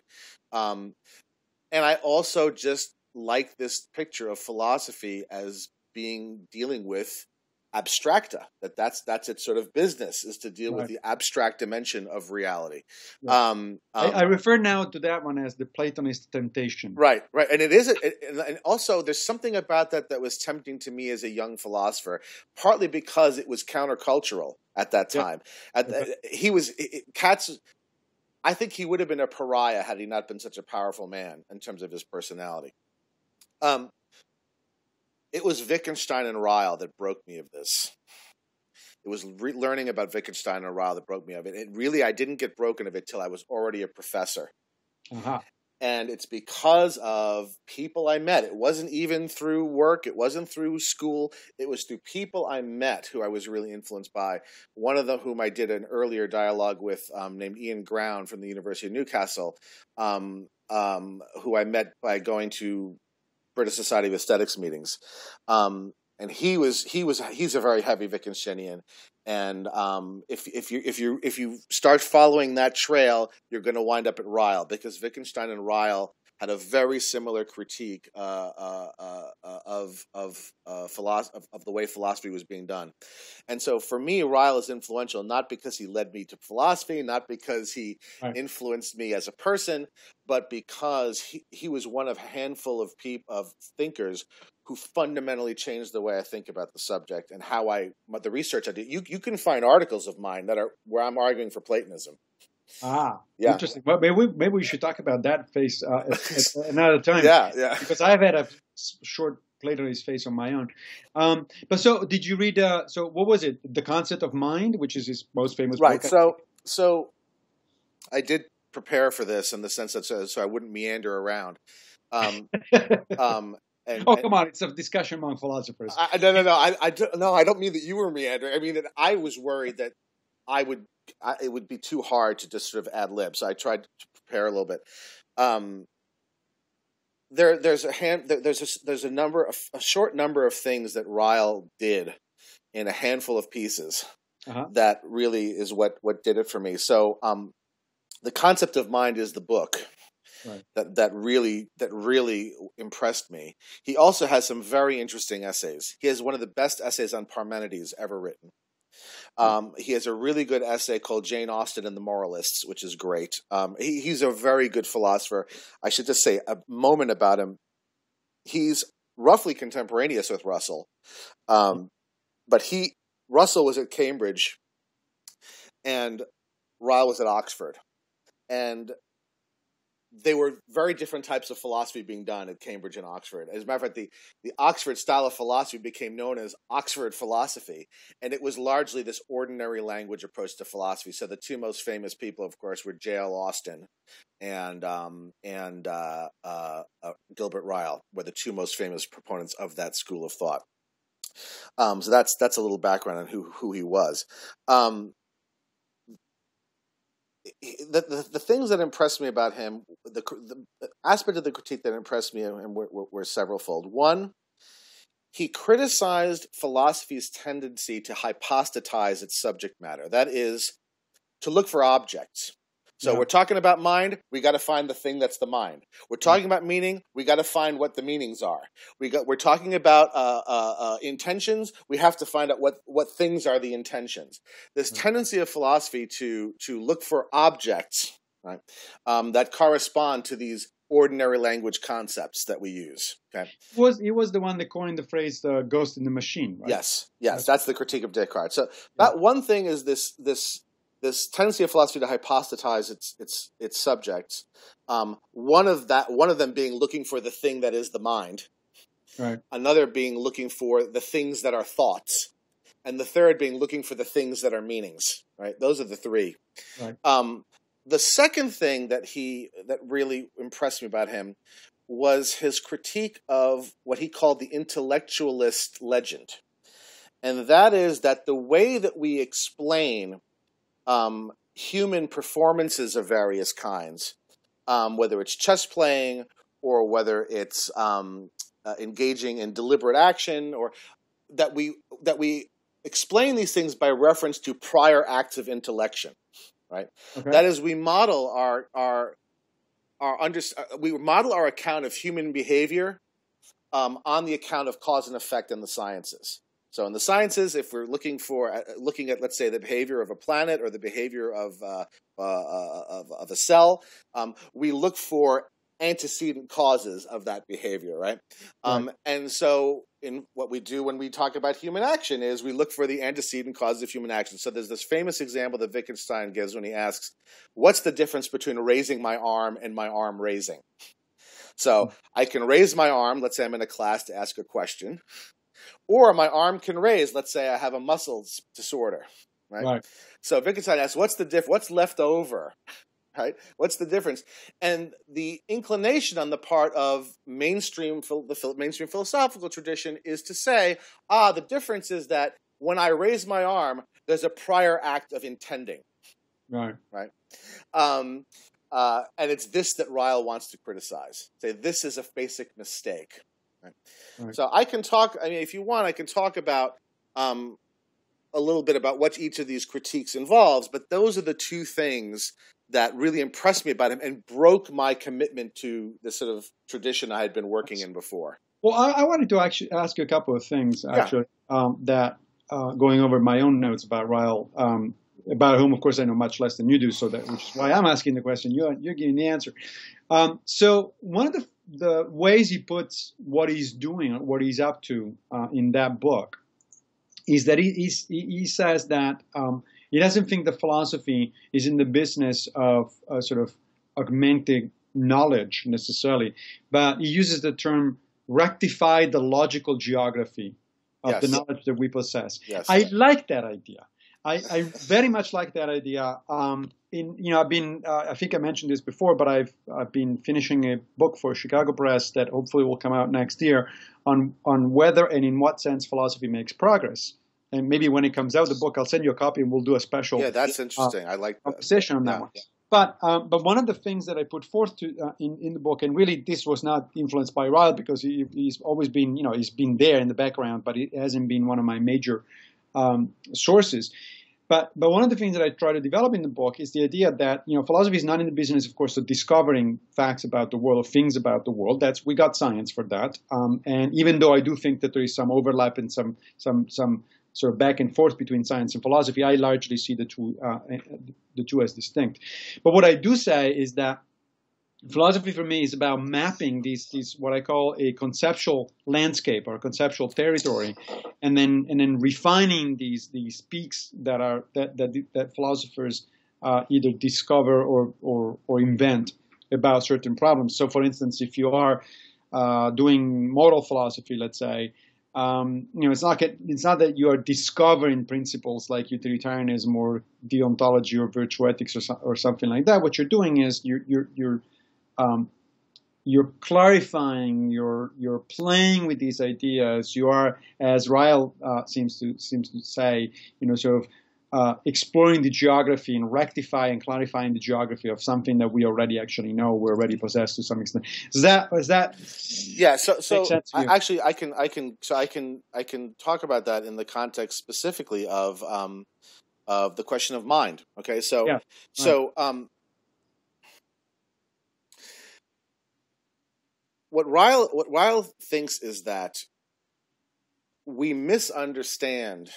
And I also just like this picture of philosophy as dealing with abstracta, that's its sort of business, is to deal with the abstract dimension of reality. Right. I refer now to that one as the Platonist temptation. Right. And it is, and also there's something about that was tempting to me as a young philosopher, partly because it was countercultural at that time. Katz, I think he would have been a pariah had he not been such a powerful man in terms of his personality. It was Wittgenstein and Ryle that broke me of this. It was learning about Wittgenstein and Ryle that broke me of it. I didn't get broken of it till I was already a professor. Uh-huh. And it's because of people I met. It wasn't even through work. It wasn't through school. It was through people I met who I was really influenced by. One of them whom I did an earlier dialogue with, named Ian Ground from the University of Newcastle, who I met by going to British Society of Aesthetics meetings, and he's a very heavy Wittgensteinian, and if you start following that trail, you're going to wind up at Ryle, because Wittgenstein and Ryle had a very similar critique of the way philosophy was being done. And so for me, Ryle is influential not because he led me to philosophy, not because he influenced me as a person, but because he was one of a handful of thinkers who fundamentally changed the way I think about the subject and the research I do. You can find articles of mine that are where I'm arguing for Platonism. Yeah. Interesting. Well, maybe we should talk about that phase at another time. Yeah. Because I've had a short Platonist phase on my own. But so, did you read? So, what was it? The Concept of Mind, which is his most famous book. Right. So, I did prepare for this in the sense that so I wouldn't meander around. Come on, it's a discussion among philosophers. No, I don't mean that you were meandering. I mean that I was worried that it would be too hard to just sort of ad lib. So I tried to prepare a little bit. There's a short number of things that Ryle did in a handful of pieces that really is what did it for me. So The Concept of Mind is the book. Right. That really impressed me. He also has some very interesting essays. He has one of the best essays on Parmenides ever written. He has a really good essay called Jane Austen and the Moralists, which is great. He's a very good philosopher. I should just say a moment about him. He's roughly contemporaneous with Russell, but Russell was at Cambridge, and Ryle was at Oxford, and they were very different types of philosophy being done at Cambridge and Oxford. As a matter of fact, the Oxford style of philosophy became known as Oxford philosophy, and it was largely this ordinary language approach to philosophy. So the two most famous people, of course, were J.L. Austin and Gilbert Ryle, were the two most famous proponents of that school of thought. So that's a little background on who he was. The things that impressed me about him, the aspect of the critique that impressed me were severalfold. One, he criticized philosophy's tendency to hypostatize its subject matter. That is, to look for objects. So we're talking about mind, we got to find the thing that's the mind. We're talking about meaning, we got to find what the meanings are. We're talking about intentions, we have to find out what things are the intentions. This tendency of philosophy to look for objects, right, that correspond to these ordinary language concepts that we use. Okay, he was the one that coined the phrase "the ghost in the machine." Right? Yes, that's the critique of Descartes. So that one thing is this tendency of philosophy to hypostatize its subjects. One of them being looking for the thing that is the mind. Right. Another being looking for the things that are thoughts, and the third being looking for the things that are meanings. Right. Those are the three. Right. The second thing that really impressed me about him was his critique of what he called the intellectualist legend, and that is that the way that we explain human performances of various kinds, whether it's chess playing or whether it's engaging in deliberate action, or that we explain these things by reference to prior acts of intellection, right? Okay. That is, we model our account of human behavior on the account of cause and effect in the sciences. So in the sciences, if we're looking at, let's say, the behavior of a planet or the behavior of a cell, we look for antecedent causes of that behavior, right? And so in what we do when we talk about human action is we look for the antecedent causes of human action. So there's this famous example that Wittgenstein gives when he asks, what's the difference between raising my arm and my arm raising? So I can raise my arm, let's say I'm in a class to ask a question, or my arm can raise, let's say I have a muscle disorder, right? So Wittgenstein asks, what's left over, right? What's the difference? And the inclination on the part of the mainstream philosophical tradition is to say, the difference is that when I raise my arm, there's a prior act of intending, right? And it's this that Ryle wants to criticize. Say, this is a basic mistake. Right. So I can talk, if you want, I can talk about a little bit about what each of these critiques involves, but those are the two things that really impressed me about him and broke my commitment to the sort of tradition I had been working in before. Well, I wanted to actually ask you a couple of things, actually, that going over my own notes about Ryle, about whom, of course, I know much less than you do, which is why I'm asking the question. You're giving the answer. So one of the ways he puts what he's doing, what he's up to in that book, is that he says that he doesn't think that philosophy is in the business of sort of augmenting knowledge necessarily, but he uses the term rectify the logical geography of the knowledge that we possess. Yes. I like that idea. I very much like that idea. I've been I think I mentioned this before, but I've been finishing a book for Chicago Press that hopefully will come out next year on whether and in what sense philosophy makes progress. And maybe when it comes out, the book, I'll send you a copy and we'll do a special. Yeah, that's interesting. I like that. Session on that one. Yeah. But one of the things that I put forth in the book, and really this was not influenced by Ryle because he's always been, he's been there in the background, but it hasn't been one of my major sources. But one of the things that I try to develop in the book is the idea that, philosophy is not in the business, of course, of discovering facts about the world or things about the world. We got science for that. And even though I do think that there is some overlap and some sort of back and forth between science and philosophy, I largely see the two as distinct. But what I do say is that philosophy for me is about mapping these what I call a conceptual landscape or a conceptual territory, and then refining these peaks that philosophers either discover or invent about certain problems. So, for instance, if you are doing moral philosophy, let's say, it's not that you are discovering principles like utilitarianism or deontology or virtue ethics or something like that. What you're doing is you're clarifying, you're playing with these ideas. You are, as Ryle seems to say, sort of exploring the geography and rectifying and clarifying the geography of something that we already actually know, we already possess to some extent. Is that yeah? So actually, I can talk about that in the context specifically of the question of mind. Okay, so yeah, right. What Ryle thinks is that we misunderstand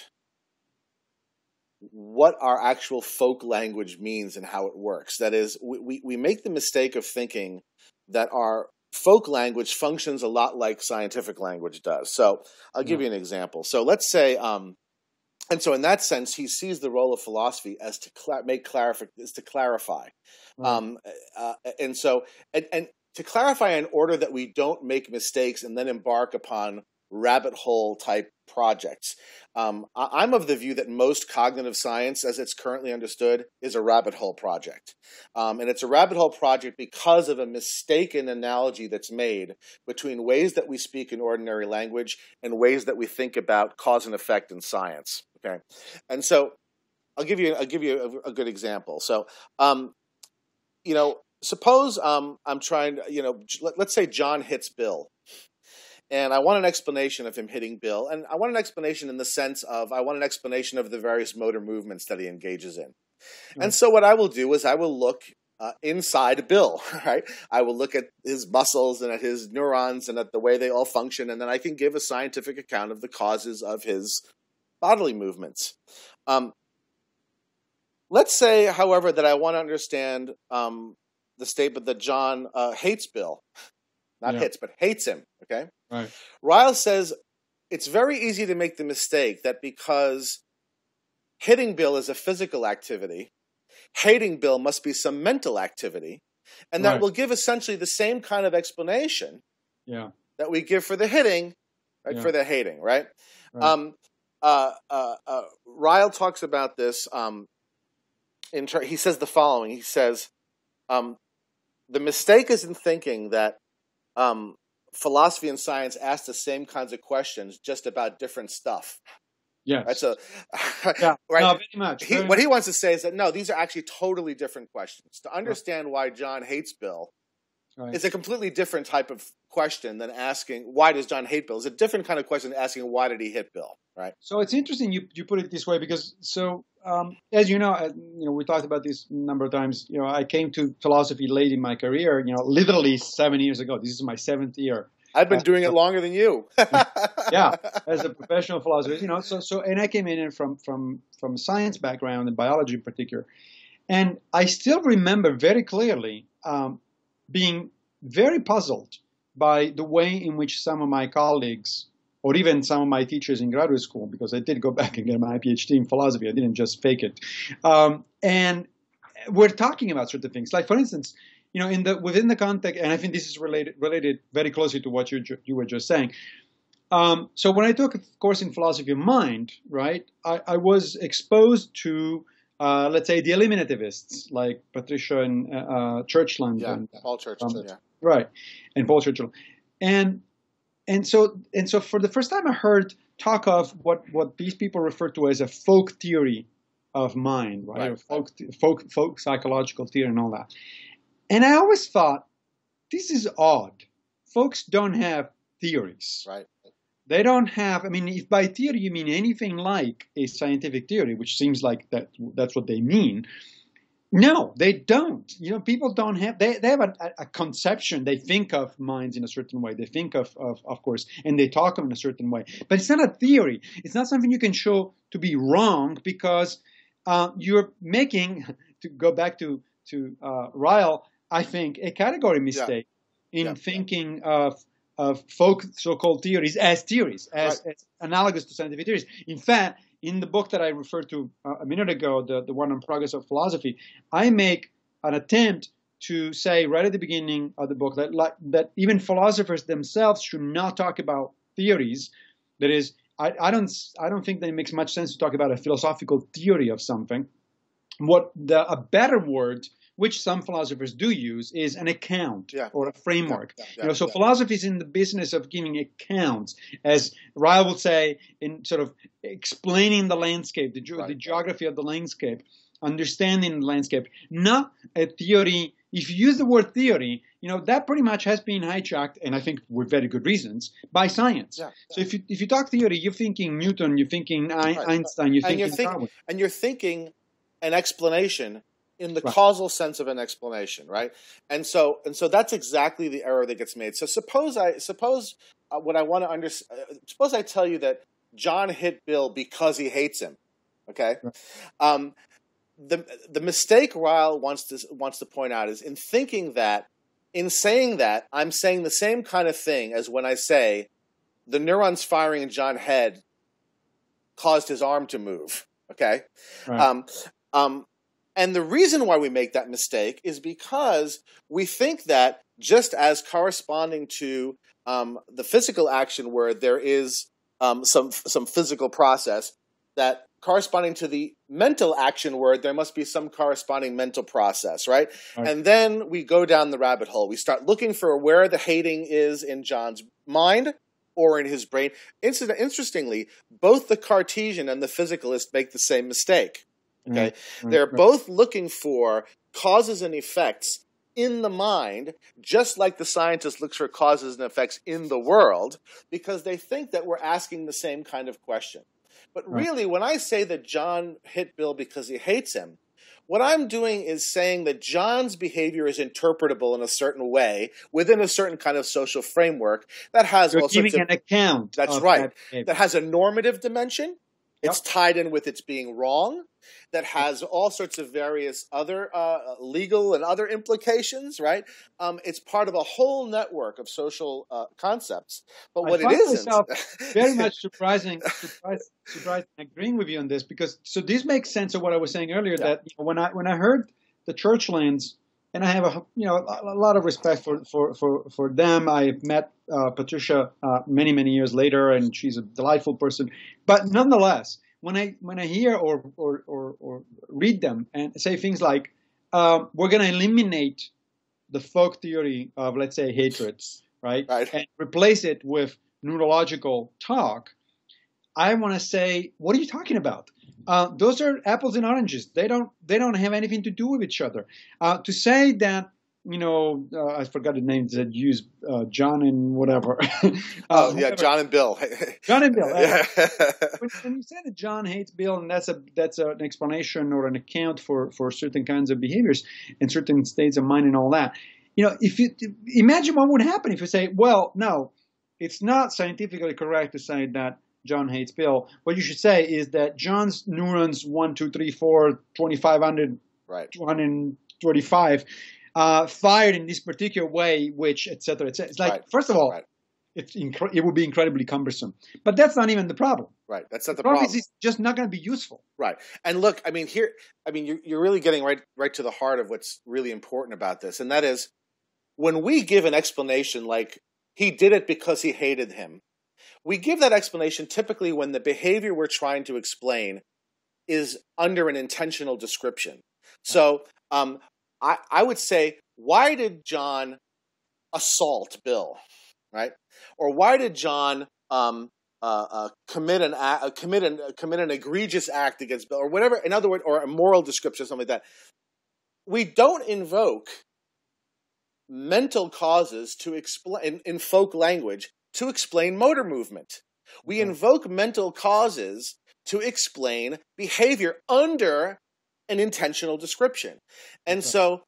what our actual folk language means and how it works. That is, we make the mistake of thinking that our folk language functions a lot like scientific language does. So I'll give you an example. So let's say, and so in that sense, he sees the role of philosophy as to clarify. Right. And so, and to clarify in order that we don't make mistakes and then embark upon rabbit hole type projects. I'm of the view that most cognitive science, as it's currently understood, is a rabbit hole project. And it's a rabbit hole project because of a mistaken analogy that's made between ways that we speak in ordinary language and ways that we think about cause and effect in science. Okay, and so I'll give you a good example. So, suppose I'm trying to, let's say John hits Bill. And I want an explanation of him hitting Bill. And I want an explanation in the sense of, I want an explanation of the various motor movements that he engages in. Right. And so what I will do is I will look inside Bill, right? I will look at his muscles and at his neurons and at the way they all function. And then I can give a scientific account of the causes of his bodily movements. Let's say, however, that I want to understand the statement that John hates Bill. Not hits, but hates him, okay? Right. Ryle says it's very easy to make the mistake that because hitting Bill is a physical activity, hating Bill must be some mental activity, and that will give essentially the same kind of explanation that we give for the hitting, right, for the hating, right? Ryle talks about this. He says the following. He says, the mistake is in thinking that philosophy and science ask the same kinds of questions, just about different stuff. Yes. Right. So, right. No, very much. What he wants to say is that no, these are actually totally different questions. To understand why John hates Bill, Right. is a completely different type of question than asking, why does John hate Bill? It's a different kind of question than asking, why did he hit Bill, right? So it's interesting you put it this way because as you know, we talked about this a number of times. I came to philosophy late in my career. Literally 7 years ago. This is my 7th year. I've been doing it longer than you. Yeah, as a professional philosopher, and I came in from a science background and biology in particular, and I still remember very clearly being very puzzled by the way in which some of my colleagues, or even some of my teachers in graduate school, because I did go back and get my PhD in philosophy, I didn't just fake it, and we're talking about certain things. Like, for instance, within the context, and I think this is related very closely to what you were just saying. So when I took a course in philosophy of mind, right, I was exposed to, let's say, the eliminativists like Patricia and Churchland. Yeah, and, Paul Churchland, yeah. Right, and Paul Churchland. And so for the first time I heard talk of what these people refer to as a folk theory of mind, right? Or folk psychological theory and all that. And I always thought, this is odd. Folks don't have theories. Right. They don't have, if by theory you mean anything like a scientific theory, which seems like that's what they mean. No, they don't. People don't have, they have a conception. They think of minds in a certain way. They think of course, and they talk in a certain way. But it's not a theory. It's not something you can show to be wrong because you're making, to go back to Ryle, I think, a category mistake in thinking of folk so-called theories as analogous to scientific theories. In fact, in the book that I referred to a minute ago, the one on progress of philosophy, I make an attempt to say right at the beginning of the book that even philosophers themselves should not talk about theories. That is, I don't think that it makes much sense to talk about a philosophical theory of something. A better word, which some philosophers do use, is an account or a framework. Philosophy is in the business of giving accounts, as Ryle would say, in sort of explaining the landscape, the geography of the landscape, understanding the landscape, not a theory. If you use the word theory, that pretty much has been hijacked, and I think with very good reasons, by science. So if you talk theory, you're thinking Newton, you're thinking Einstein, you're thinking Darwin. And you're thinking an explanation in the causal sense of an explanation, right? And so that's exactly the error that gets made. So suppose I tell you that John hit Bill because he hates him, okay? Right. The mistake Ryle wants to point out is in saying that, I'm saying the same kind of thing as when I say the neurons firing in John's head caused his arm to move, okay? Right. And the reason why we make that mistake is because we think that just as corresponding to the physical action where there is some physical process, that corresponding to the mental action where there must be some corresponding mental process, right? And then we go down the rabbit hole. We start looking for where the hating is in John's mind or in his brain. Interestingly, both the Cartesian and the physicalist make the same mistake. Okay, they're both looking for causes and effects in the mind, just like the scientist looks for causes and effects in the world, because they think that we're asking the same kind of question. But really, when I say that John hit Bill because he hates him, what I'm doing is saying that John's behavior is interpretable in a certain way within a certain kind of social framework that has all sorts of an account. That's right. That has a normative dimension. It's tied in with its being wrong. That has all sorts of various other legal and other implications, right? It's part of a whole network of social concepts. But what it isn't, very much surprising, agreeing with you on this, because this makes sense of what I was saying earlier. That when I heard the Churchlands, and I have a lot of respect for them. I met Patricia many years later, and she's a delightful person. But nonetheless, when I hear or read them and say things like, we're going to eliminate the folk theory of, let's say, hatred, right? And replace it with neurological talk, I want to say, what are you talking about? Those are apples and oranges. They don't have anything to do with each other. To say that I forgot the names that use John and whatever. Yeah, John and Bill. John and Bill. Yeah. When you say that John hates Bill, and that's an explanation or an account for certain kinds of behaviors and certain states of mind and all that. If you imagine what would happen if you say, well, no, it's not scientifically correct to say that John hates Bill. What you should say is that John's neurons 1, 2, 3, 4, 2,500, right, 225 fired in this particular way, which et cetera, et cetera. It's like, right, first of all, right, it would be incredibly cumbersome. But that's not even the problem. Right, that's not the problem. Is it's just not going to be useful. Right, and look, you're really getting right to the heart of what's really important about this, and that is when we give an explanation like he did it because he hated him. We give that explanation typically when the behavior we're trying to explain is under an intentional description. So I would say, why did John assault Bill, right? Or why did John commit an egregious act against Bill, or whatever? In other words, or a moral description, something like that. We don't invoke mental causes to explain in folk language to explain motor movement. We invoke mental causes to explain behavior under an intentional description. And so,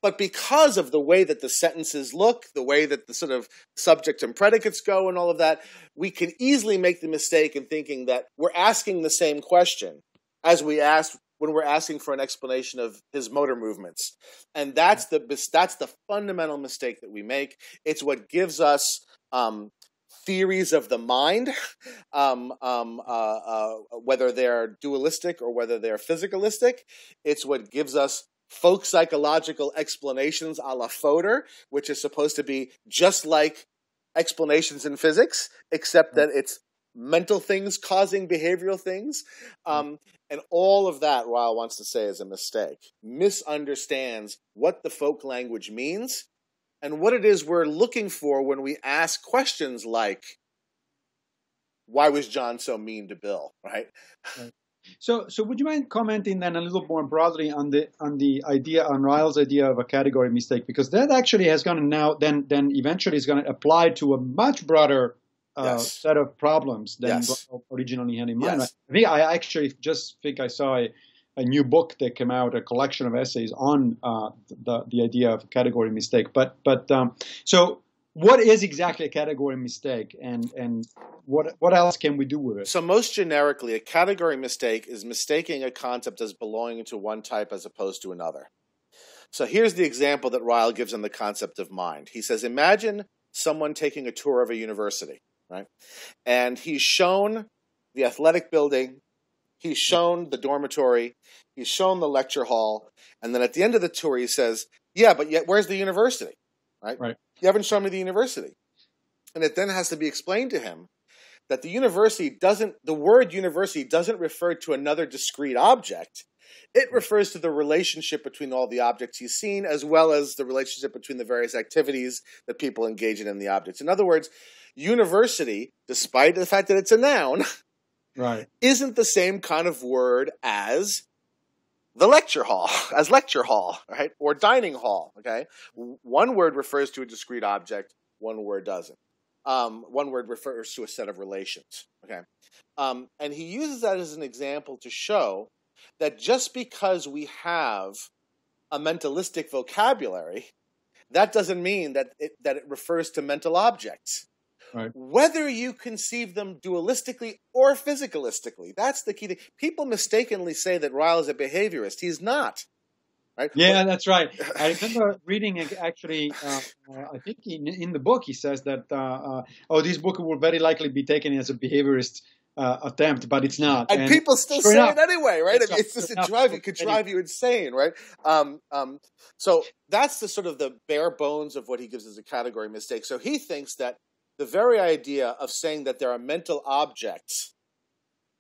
but because of the way that the sentences look, the way that the sort of subject and predicates go and all of that, we can easily make the mistake in thinking that we're asking the same question as we asked when we're asking for an explanation of his motor movements. And that's the fundamental mistake that we make. It's what gives us theories of the mind, whether they're dualistic or whether they're physicalistic. It's what gives us folk psychological explanations a la Fodor, which is supposed to be just like explanations in physics, except that it's mental things causing behavioral things. And all of that, Ryle wants to say, is a mistake. Misunderstands what the folk language means and what it is we're looking for when we ask questions like, why was John so mean to Bill, right? So would you mind commenting then a little more broadly on the idea, on Ryle's idea of a category mistake? Because that actually has gone now, then eventually is going to apply to a much broader set of problems than Ryle originally had in mind. I actually just think I saw a new book that came out, a collection of essays on the idea of category mistake. So what is exactly a category mistake, and what else can we do with it? So most generically, a category mistake is mistaking a concept as belonging to one type as opposed to another. So here's the example that Ryle gives on the concept of mind. He says, imagine someone taking a tour of a university, right? And he's shown the athletic building, he's shown the dormitory, he's shown the lecture hall, and then at the end of the tour he says, yeah, but yet where's the university, right? You haven't shown me the university. And it then has to be explained to him that the word university doesn't refer to another discrete object. It refers to the relationship between all the objects he's seen, as well as the relationship between the various activities that people engage in the objects. In other words, university, despite the fact that it's a noun, isn't the same kind of word as the lecture hall, right? Or dining hall, okay? One word refers to a discrete object, one word doesn't. One word refers to a set of relations, okay? And he uses that as an example to show that just because we have a mentalistic vocabulary, that doesn't mean that it refers to mental objects. Whether you conceive them dualistically or physicalistically, that's the key thing. People mistakenly say that Ryle is a behaviorist. He's not. Right? Yeah, that's right. I remember reading actually, I think in the book he says that, this book will very likely be taken as a behaviorist attempt, but it's not. And people still say it anyway, right? It could drive you insane, right? So that's the sort of the bare bones of what he gives as a category mistake. So he thinks that the very idea of saying that there are mental objects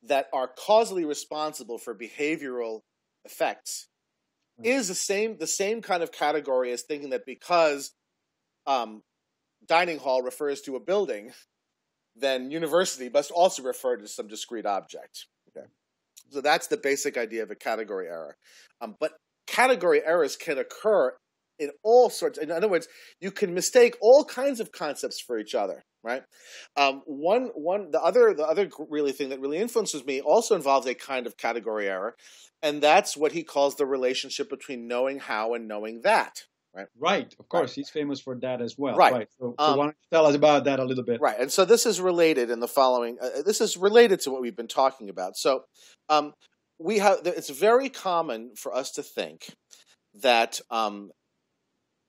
that are causally responsible for behavioral effects is the same kind of category as thinking that because dining hall refers to a building, then university must also refer to some discrete object. Okay, so that's the basic idea of a category error. But category errors can occur in all sorts. In other words, you can mistake all kinds of concepts for each other, right? The other really thing that really influences me also involves a kind of category error, and that's what he calls the relationship between knowing how and knowing that. Right. Right. Of course, he's famous for that as well. Right. So why don't you tell us about that a little bit? Right. And so this is related in the following. This is related to what we've been talking about. So it's very common for us to think that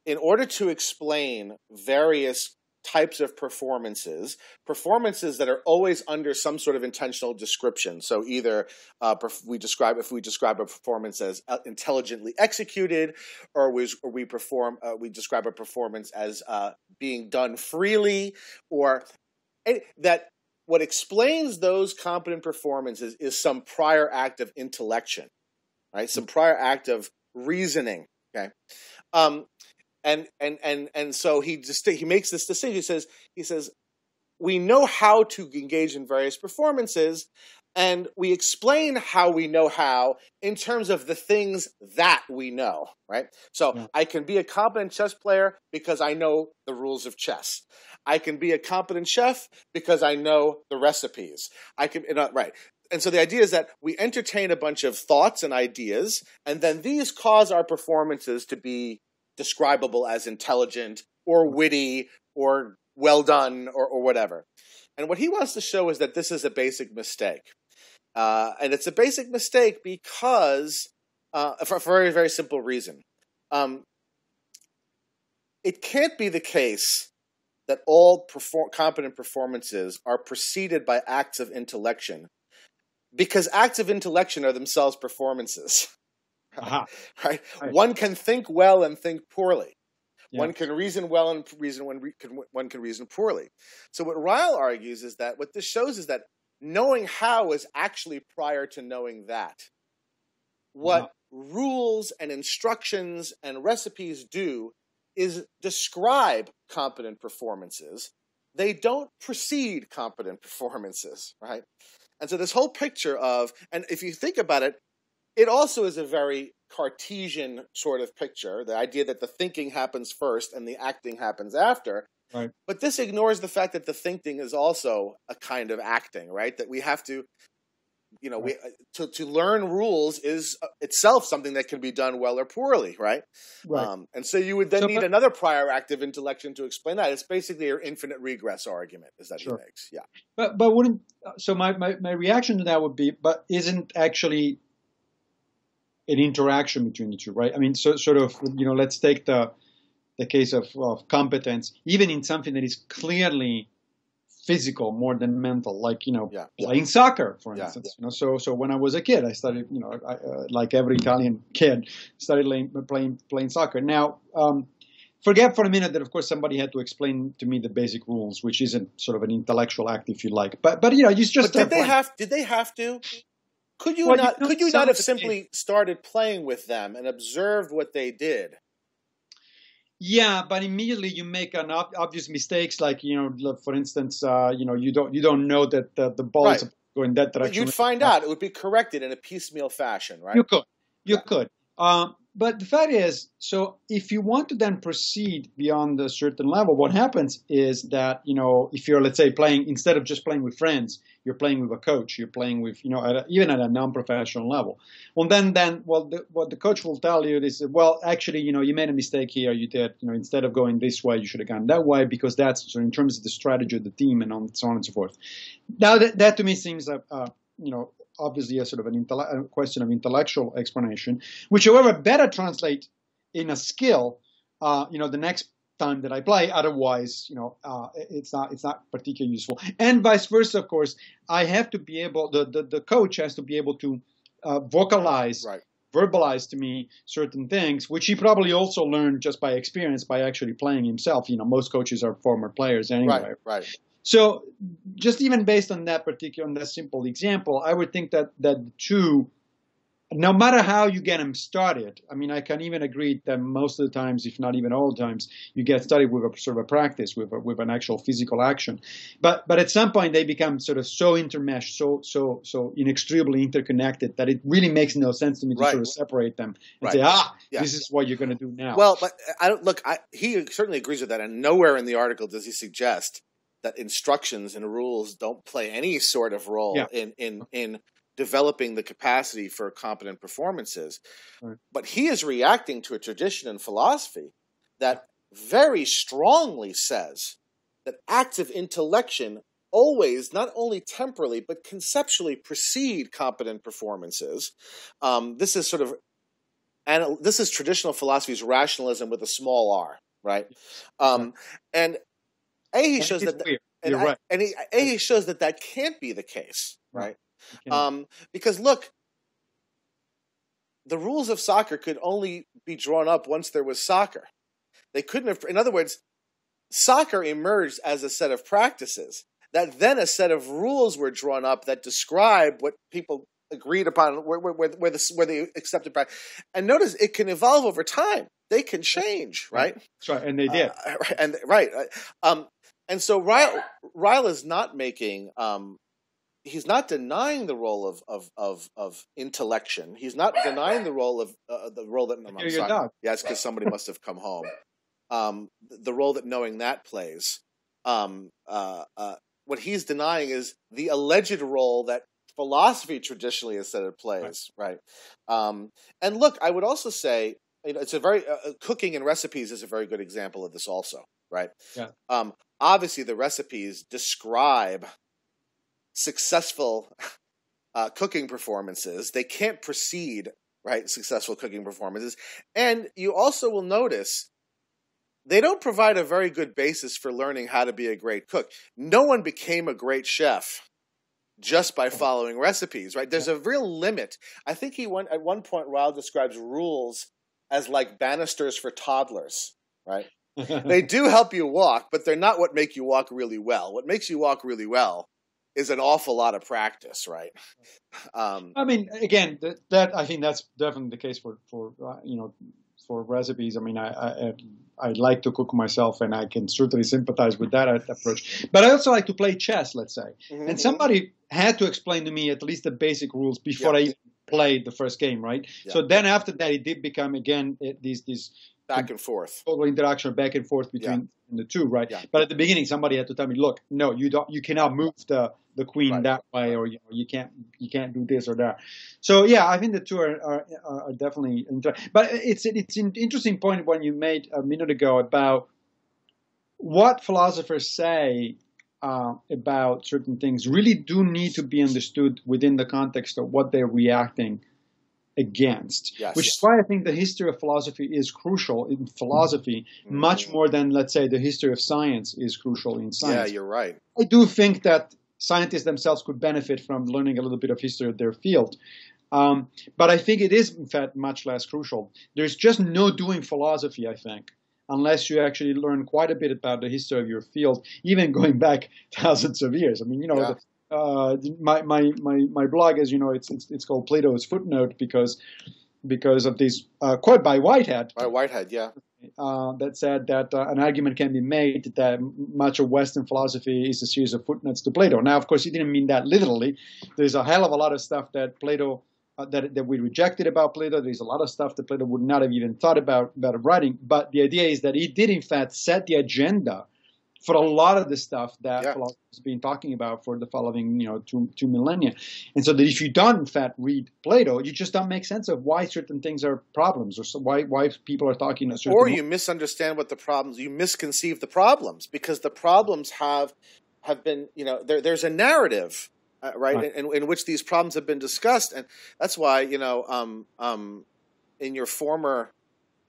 in order to explain various types of performances that are always under some sort of intentional description. So either if we describe a performance as intelligently executed, or we describe a performance as being done freely, or that what explains those competent performances is some prior act of intellection, right? Some prior act of reasoning. Okay. And so he makes this distinction. He says we know how to engage in various performances, and we explain how we know how in terms of the things that we know, right? So I can be a competent chess player because I know the rules of chess. I can be a competent chef because I know the recipes. Right. And so the idea is that we entertain a bunch of thoughts and ideas, and then these cause our performances to be describable as intelligent or witty or well done or whatever. And what he wants to show is that this is a basic mistake. And it's a basic mistake because, for a very, very simple reason. It can't be the case that all competent performances are preceded by acts of intellection, because acts of intellection are themselves performances. Uh-huh. Right? One can think well and think poorly. Yeah. One can reason well and one can reason poorly. So what Ryle argues is that what this shows is that knowing how is actually prior to knowing that. What rules and instructions and recipes do is describe competent performances. They don't precede competent performances, right? And so this whole picture of, and if you think about it, it also is a very Cartesian sort of picture, the idea that the thinking happens first and the acting happens after. Right. But this ignores the fact that the thinking is also a kind of acting, right? That we have to, to learn rules is itself something that can be done well or poorly, right? Right. And so you would then need another prior act of intellection to explain that. It's basically your infinite regress argument, is that he makes. Yeah. But wouldn't, so my reaction to that would be, but isn't actually an interaction between the two, right? I mean, so sort of, let's take the case of competence, even in something that is clearly physical more than mental, like playing soccer, for instance. So when I was a kid, I started, like every Italian kid, started playing soccer. Now, forget for a minute that, of course, somebody had to explain to me the basic rules, which isn't sort of an intellectual act, if you like. But you just did they have to? Could you not have simply started playing with them and observed what they did? Yeah, but immediately you make an obvious mistakes, like for instance, you don't know that the ball is going that direction. But you'd find out; it would be corrected in a piecemeal fashion, right? You could. But the fact is, so if you want to then proceed beyond a certain level, what happens is that, if you're, let's say, playing, instead of just playing with friends, you're playing with a coach, you're playing with, even at a non-professional level. Well, what the coach will tell you is, well, actually, you made a mistake here. You did, instead of going this way, you should have gone that way, because that's, so in terms of the strategy of the team and so on and so forth. Now, that to me seems, obviously a sort of a question of intellectual explanation, which, however, better translate in a skill, the next time that I play. Otherwise, it's not particularly useful. And vice versa, of course, I have to be able, the coach has to be able to verbalize to me certain things, which he probably also learned just by experience, by actually playing himself. Most coaches are former players anyway. Right. So just even based on that simple example, I would think that the two no matter how you get them started, I mean, I can even agree that most of the times, if not even all the times, you get started with a sort of a practice, with an actual physical action. But at some point, they become sort of so intermeshed, so inextricably interconnected that it really makes no sense to me to sort of separate them and say, this is what you're going to do now. Well, but he certainly agrees with that, and nowhere in the article does he suggest that instructions and rules don't play any sort of role in developing the capacity for competent performances. Right. But he is reacting to a tradition in philosophy that very strongly says that acts of intellection always, not only temporally, but conceptually precede competent performances. This is sort of, and this is traditional philosophy's rationalism with a small r, right? And he shows that, he shows that can't be the case, right? Because look, the rules of soccer could only be drawn up once there was soccer. They couldn't have, in other words, soccer emerged as a set of practices that then a set of rules were drawn up that describe what people agreed upon, where they accepted practice. And notice it can evolve over time. They can change, right? That's right, and they did. And so Ryle is not making. He's not denying the role of intellection. He's not denying the role of the role that. I'm sorry. Dog. Yeah, it's because somebody must have come home. The role that knowing that plays. What he's denying is the alleged role that philosophy traditionally has said it plays, right? And look, I would also say, it's a very cooking and recipes is a very good example of this, also, right? Yeah. Obviously, the recipes describe successful cooking performances. They can't precede, right, successful cooking performances. And you also will notice they don't provide a very good basis for learning how to be a great cook. No one became a great chef just by following recipes, right? There's a real limit. I think at one point, Ryle describes rules as like banisters for toddlers, right? They do help you walk, but they're not what make you walk really well. What makes you walk really well is an awful lot of practice, right? I mean, again, that I think that's definitely the case for recipes. I mean, I like to cook myself, and I can certainly sympathize with that approach. But I also like to play chess, let's say. Mm-hmm. And somebody had to explain to me at least the basic rules before I even played the first game, right? Yeah. So then after that, it did become, again, these back and forth, total interaction back and forth between the two, right? Yeah. But at the beginning, somebody had to tell me, look, no, you cannot move the queen that way, or you can't do this or that. So yeah, I think the two are definitely interesting. But it's an interesting point when you made a minute ago about what philosophers say about certain things really do need to be understood within the context of what they're reacting against, which is why I think the history of philosophy is crucial in philosophy, much more than, let's say, the history of science is crucial in science. Yeah, you're right. I do think that scientists themselves could benefit from learning a little bit of history of their field. But I think it is, in fact, much less crucial. There's just no doing philosophy, I think, unless you actually learn quite a bit about the history of your field, even going back thousands of years. I mean, my blog, as you know, it's called Plato's Footnote because of this quote by Whitehead. By Whitehead, yeah. That said that an argument can be made that much of Western philosophy is a series of footnotes to Plato. Now, of course, he didn't mean that literally. There's a hell of a lot of stuff that Plato that we rejected about Plato. There's a lot of stuff that Plato would not have even thought about writing. But the idea is that he did, in fact, set the agenda for a lot of the stuff that philosophy has been talking about for the following, two millennia. And so that if you don't, in fact, read Plato, you just don't make sense of why certain things are problems, or why people are talking a certain way. Or you misunderstand what the problems, you misconceive the problems, because the problems have been, there's a narrative, right. In which these problems have been discussed. And that's why, in your former...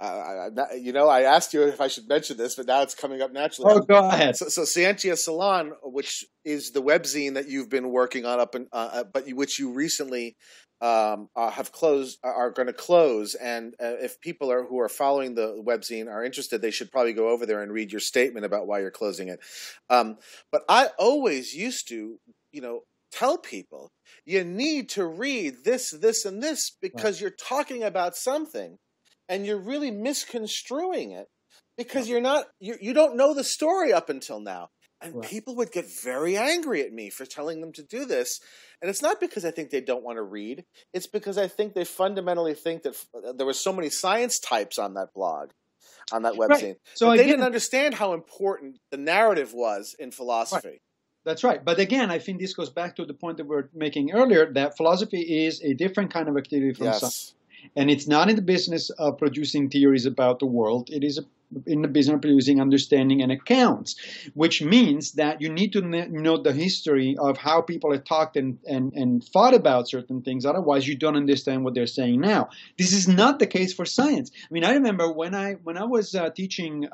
I asked you if I should mention this, but now it's coming up naturally. Oh, go ahead. So Scientia Salon, which is the webzine that you've been working on which you recently have closed, are going to close. And if people who are following the webzine are interested, they should probably go over there and read your statement about why you're closing it. But I always used to, tell people, you need to read this, this, and this because you're talking about something and you're really misconstruing it because you don't know the story up until now. And people would get very angry at me for telling them to do this. And it's not because I think they don't want to read. It's because I think they fundamentally think that there were so many science types on that blog, on that website. So they didn't understand how important the narrative was in philosophy. Right. That's right. But again, I think this goes back to the point that we were making earlier, that philosophy is a different kind of activity from science. And it's not in the business of producing theories about the world. It is in the business of producing understanding and accounts, which means that you need to know the history of how people have talked and thought about certain things. Otherwise, you don't understand what they're saying now. This is not the case for science. I mean, I remember when I was teaching,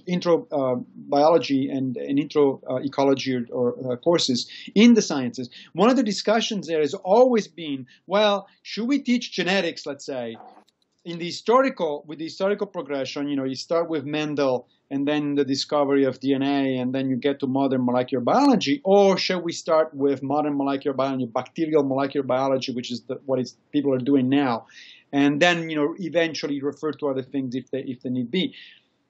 intro biology and intro ecology or courses in the sciences. One of the discussions there has always been, well, should we teach genetics, let's say, with the historical progression? You start with Mendel and then the discovery of DNA and then you get to modern molecular biology, or shall we start with modern molecular biology, bacterial molecular biology, which is what people are doing now, and then eventually refer to other things if they need be.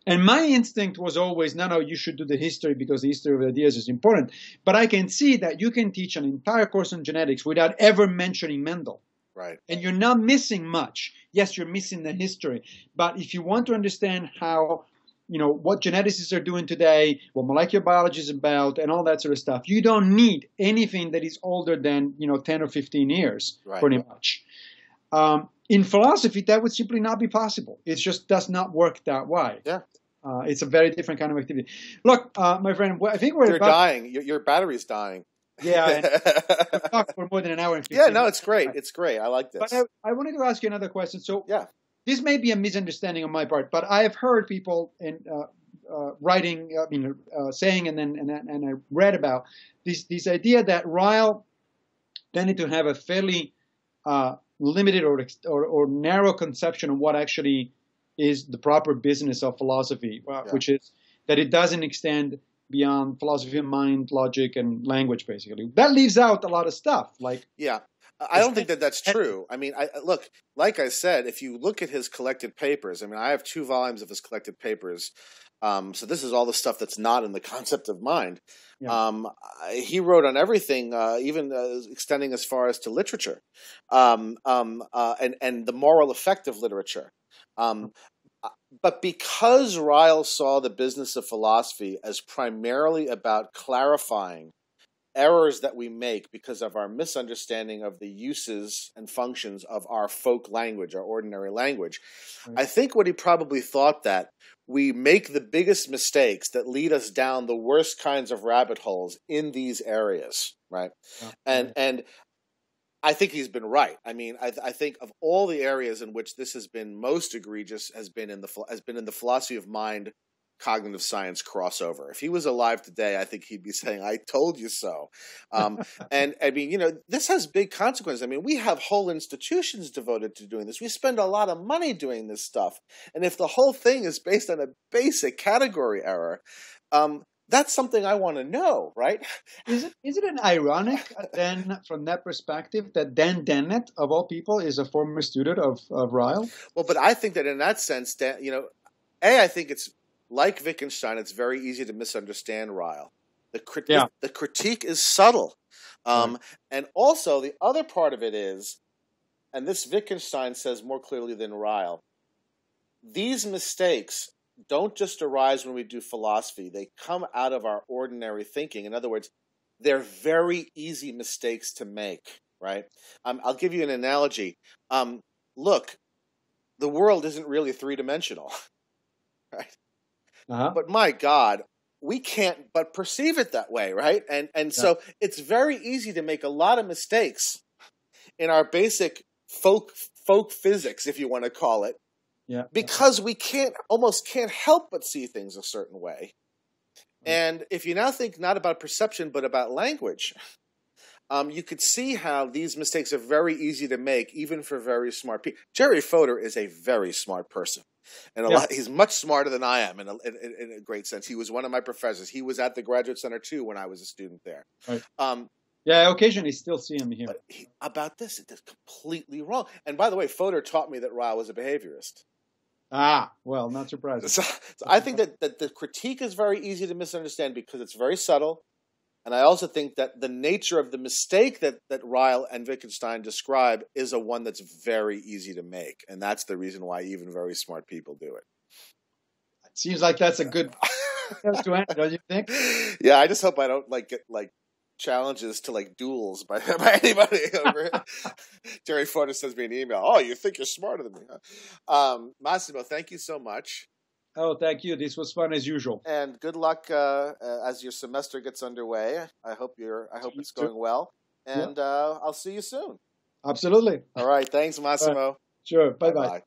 And my instinct was always, no, you should do the history because the history of ideas is important. But I can see that you can teach an entire course on genetics without ever mentioning Mendel. Right. And you're not missing much. Yes, you're missing the history. But if you want to understand how, what geneticists are doing today, what molecular biology is about, and all that sort of stuff, you don't need anything that is older than, 10 or 15 years, pretty much. In philosophy, that would simply not be possible. It just does not work that way. Yeah. It's a very different kind of activity. Look, my friend, I think we're dying. Your battery's dying. Yeah, we've talked for more than an hour and 15 minutes. Yeah, no, it's great. It's great. I like this. But I wanted to ask you another question. So this may be a misunderstanding on my part, but I have heard people writing, saying, and I read about this idea that Ryle tended to have a fairly limited or narrow conception of what actually is the proper business of philosophy, which is that it doesn't extend beyond philosophy of mind, logic, and language, basically. That leaves out a lot of stuff. I don't think that's true. I mean, look, like I said, if you look at his collected papers, I mean, I have 2 volumes of his collected papers. So this is all the stuff that's not in the concept of mind. Yeah. He wrote on everything, even extending as far as to literature, and the moral effect of literature. But because Ryle saw the business of philosophy as primarily about clarifying errors that we make because of our misunderstanding of the uses and functions of our folk language, our ordinary language, I think what he probably thought that we make the biggest mistakes that lead us down the worst kinds of rabbit holes in these areas, right? And I think he's been right. I mean, I think of all the areas in which this has been most egregious has been in the philosophy of mind, cognitive science crossover. If he was alive today, I think he'd be saying, "I told you so." And I mean, this has big consequences. I mean, we have whole institutions devoted to doing this. We spend a lot of money doing this stuff, and if the whole thing is based on a basic category error, that's something I want to know, right? Is it an ironic then, from that perspective, that Dan Dennett, of all people, is a former student of Ryle? Well, but I think that in that sense, I think it's like Wittgenstein. It's very easy to misunderstand Ryle. The critique is subtle, and also the other part of it is, and this Wittgenstein says more clearly than Ryle, these mistakes don't just arise when we do philosophy. They come out of our ordinary thinking. In other words, they're very easy mistakes to make, right? I'll give you an analogy. Look, the world isn't really three-dimensional, right? But my God, we can't but perceive it that way, right? And so it's very easy to make a lot of mistakes in our basic folk physics, if you want to call it, because we almost can't help but see things a certain way. And if you now think not about perception but about language, you could see how these mistakes are very easy to make, even for very smart people. Jerry Fodor is a very smart person. And he's much smarter than I am in a great sense. He was one of my professors. He was at the Graduate Center, too, when I was a student there. Right. Yeah, occasionally still see him here. But about this, it is completely wrong. And by the way, Fodor taught me that Ryle was a behaviorist. Ah, well, not surprising. So I think that the critique is very easy to misunderstand because it's very subtle. And I also think that the nature of the mistake that Ryle and Wittgenstein describe is a one that's very easy to make. And that's the reason why even very smart people do it. It seems like that's a good to end, don't you think? Yeah, I just hope I don't get challenges to duels by anybody over. Terry Fodor sends me an email. Oh, you think you're smarter than me? Huh? Massimo, thank you so much. Oh, thank you. This was fun as usual. And good luck as your semester gets underway. I hope it's going well. And I'll see you soon. Absolutely. All right. Thanks, Massimo. Sure. Bye-bye.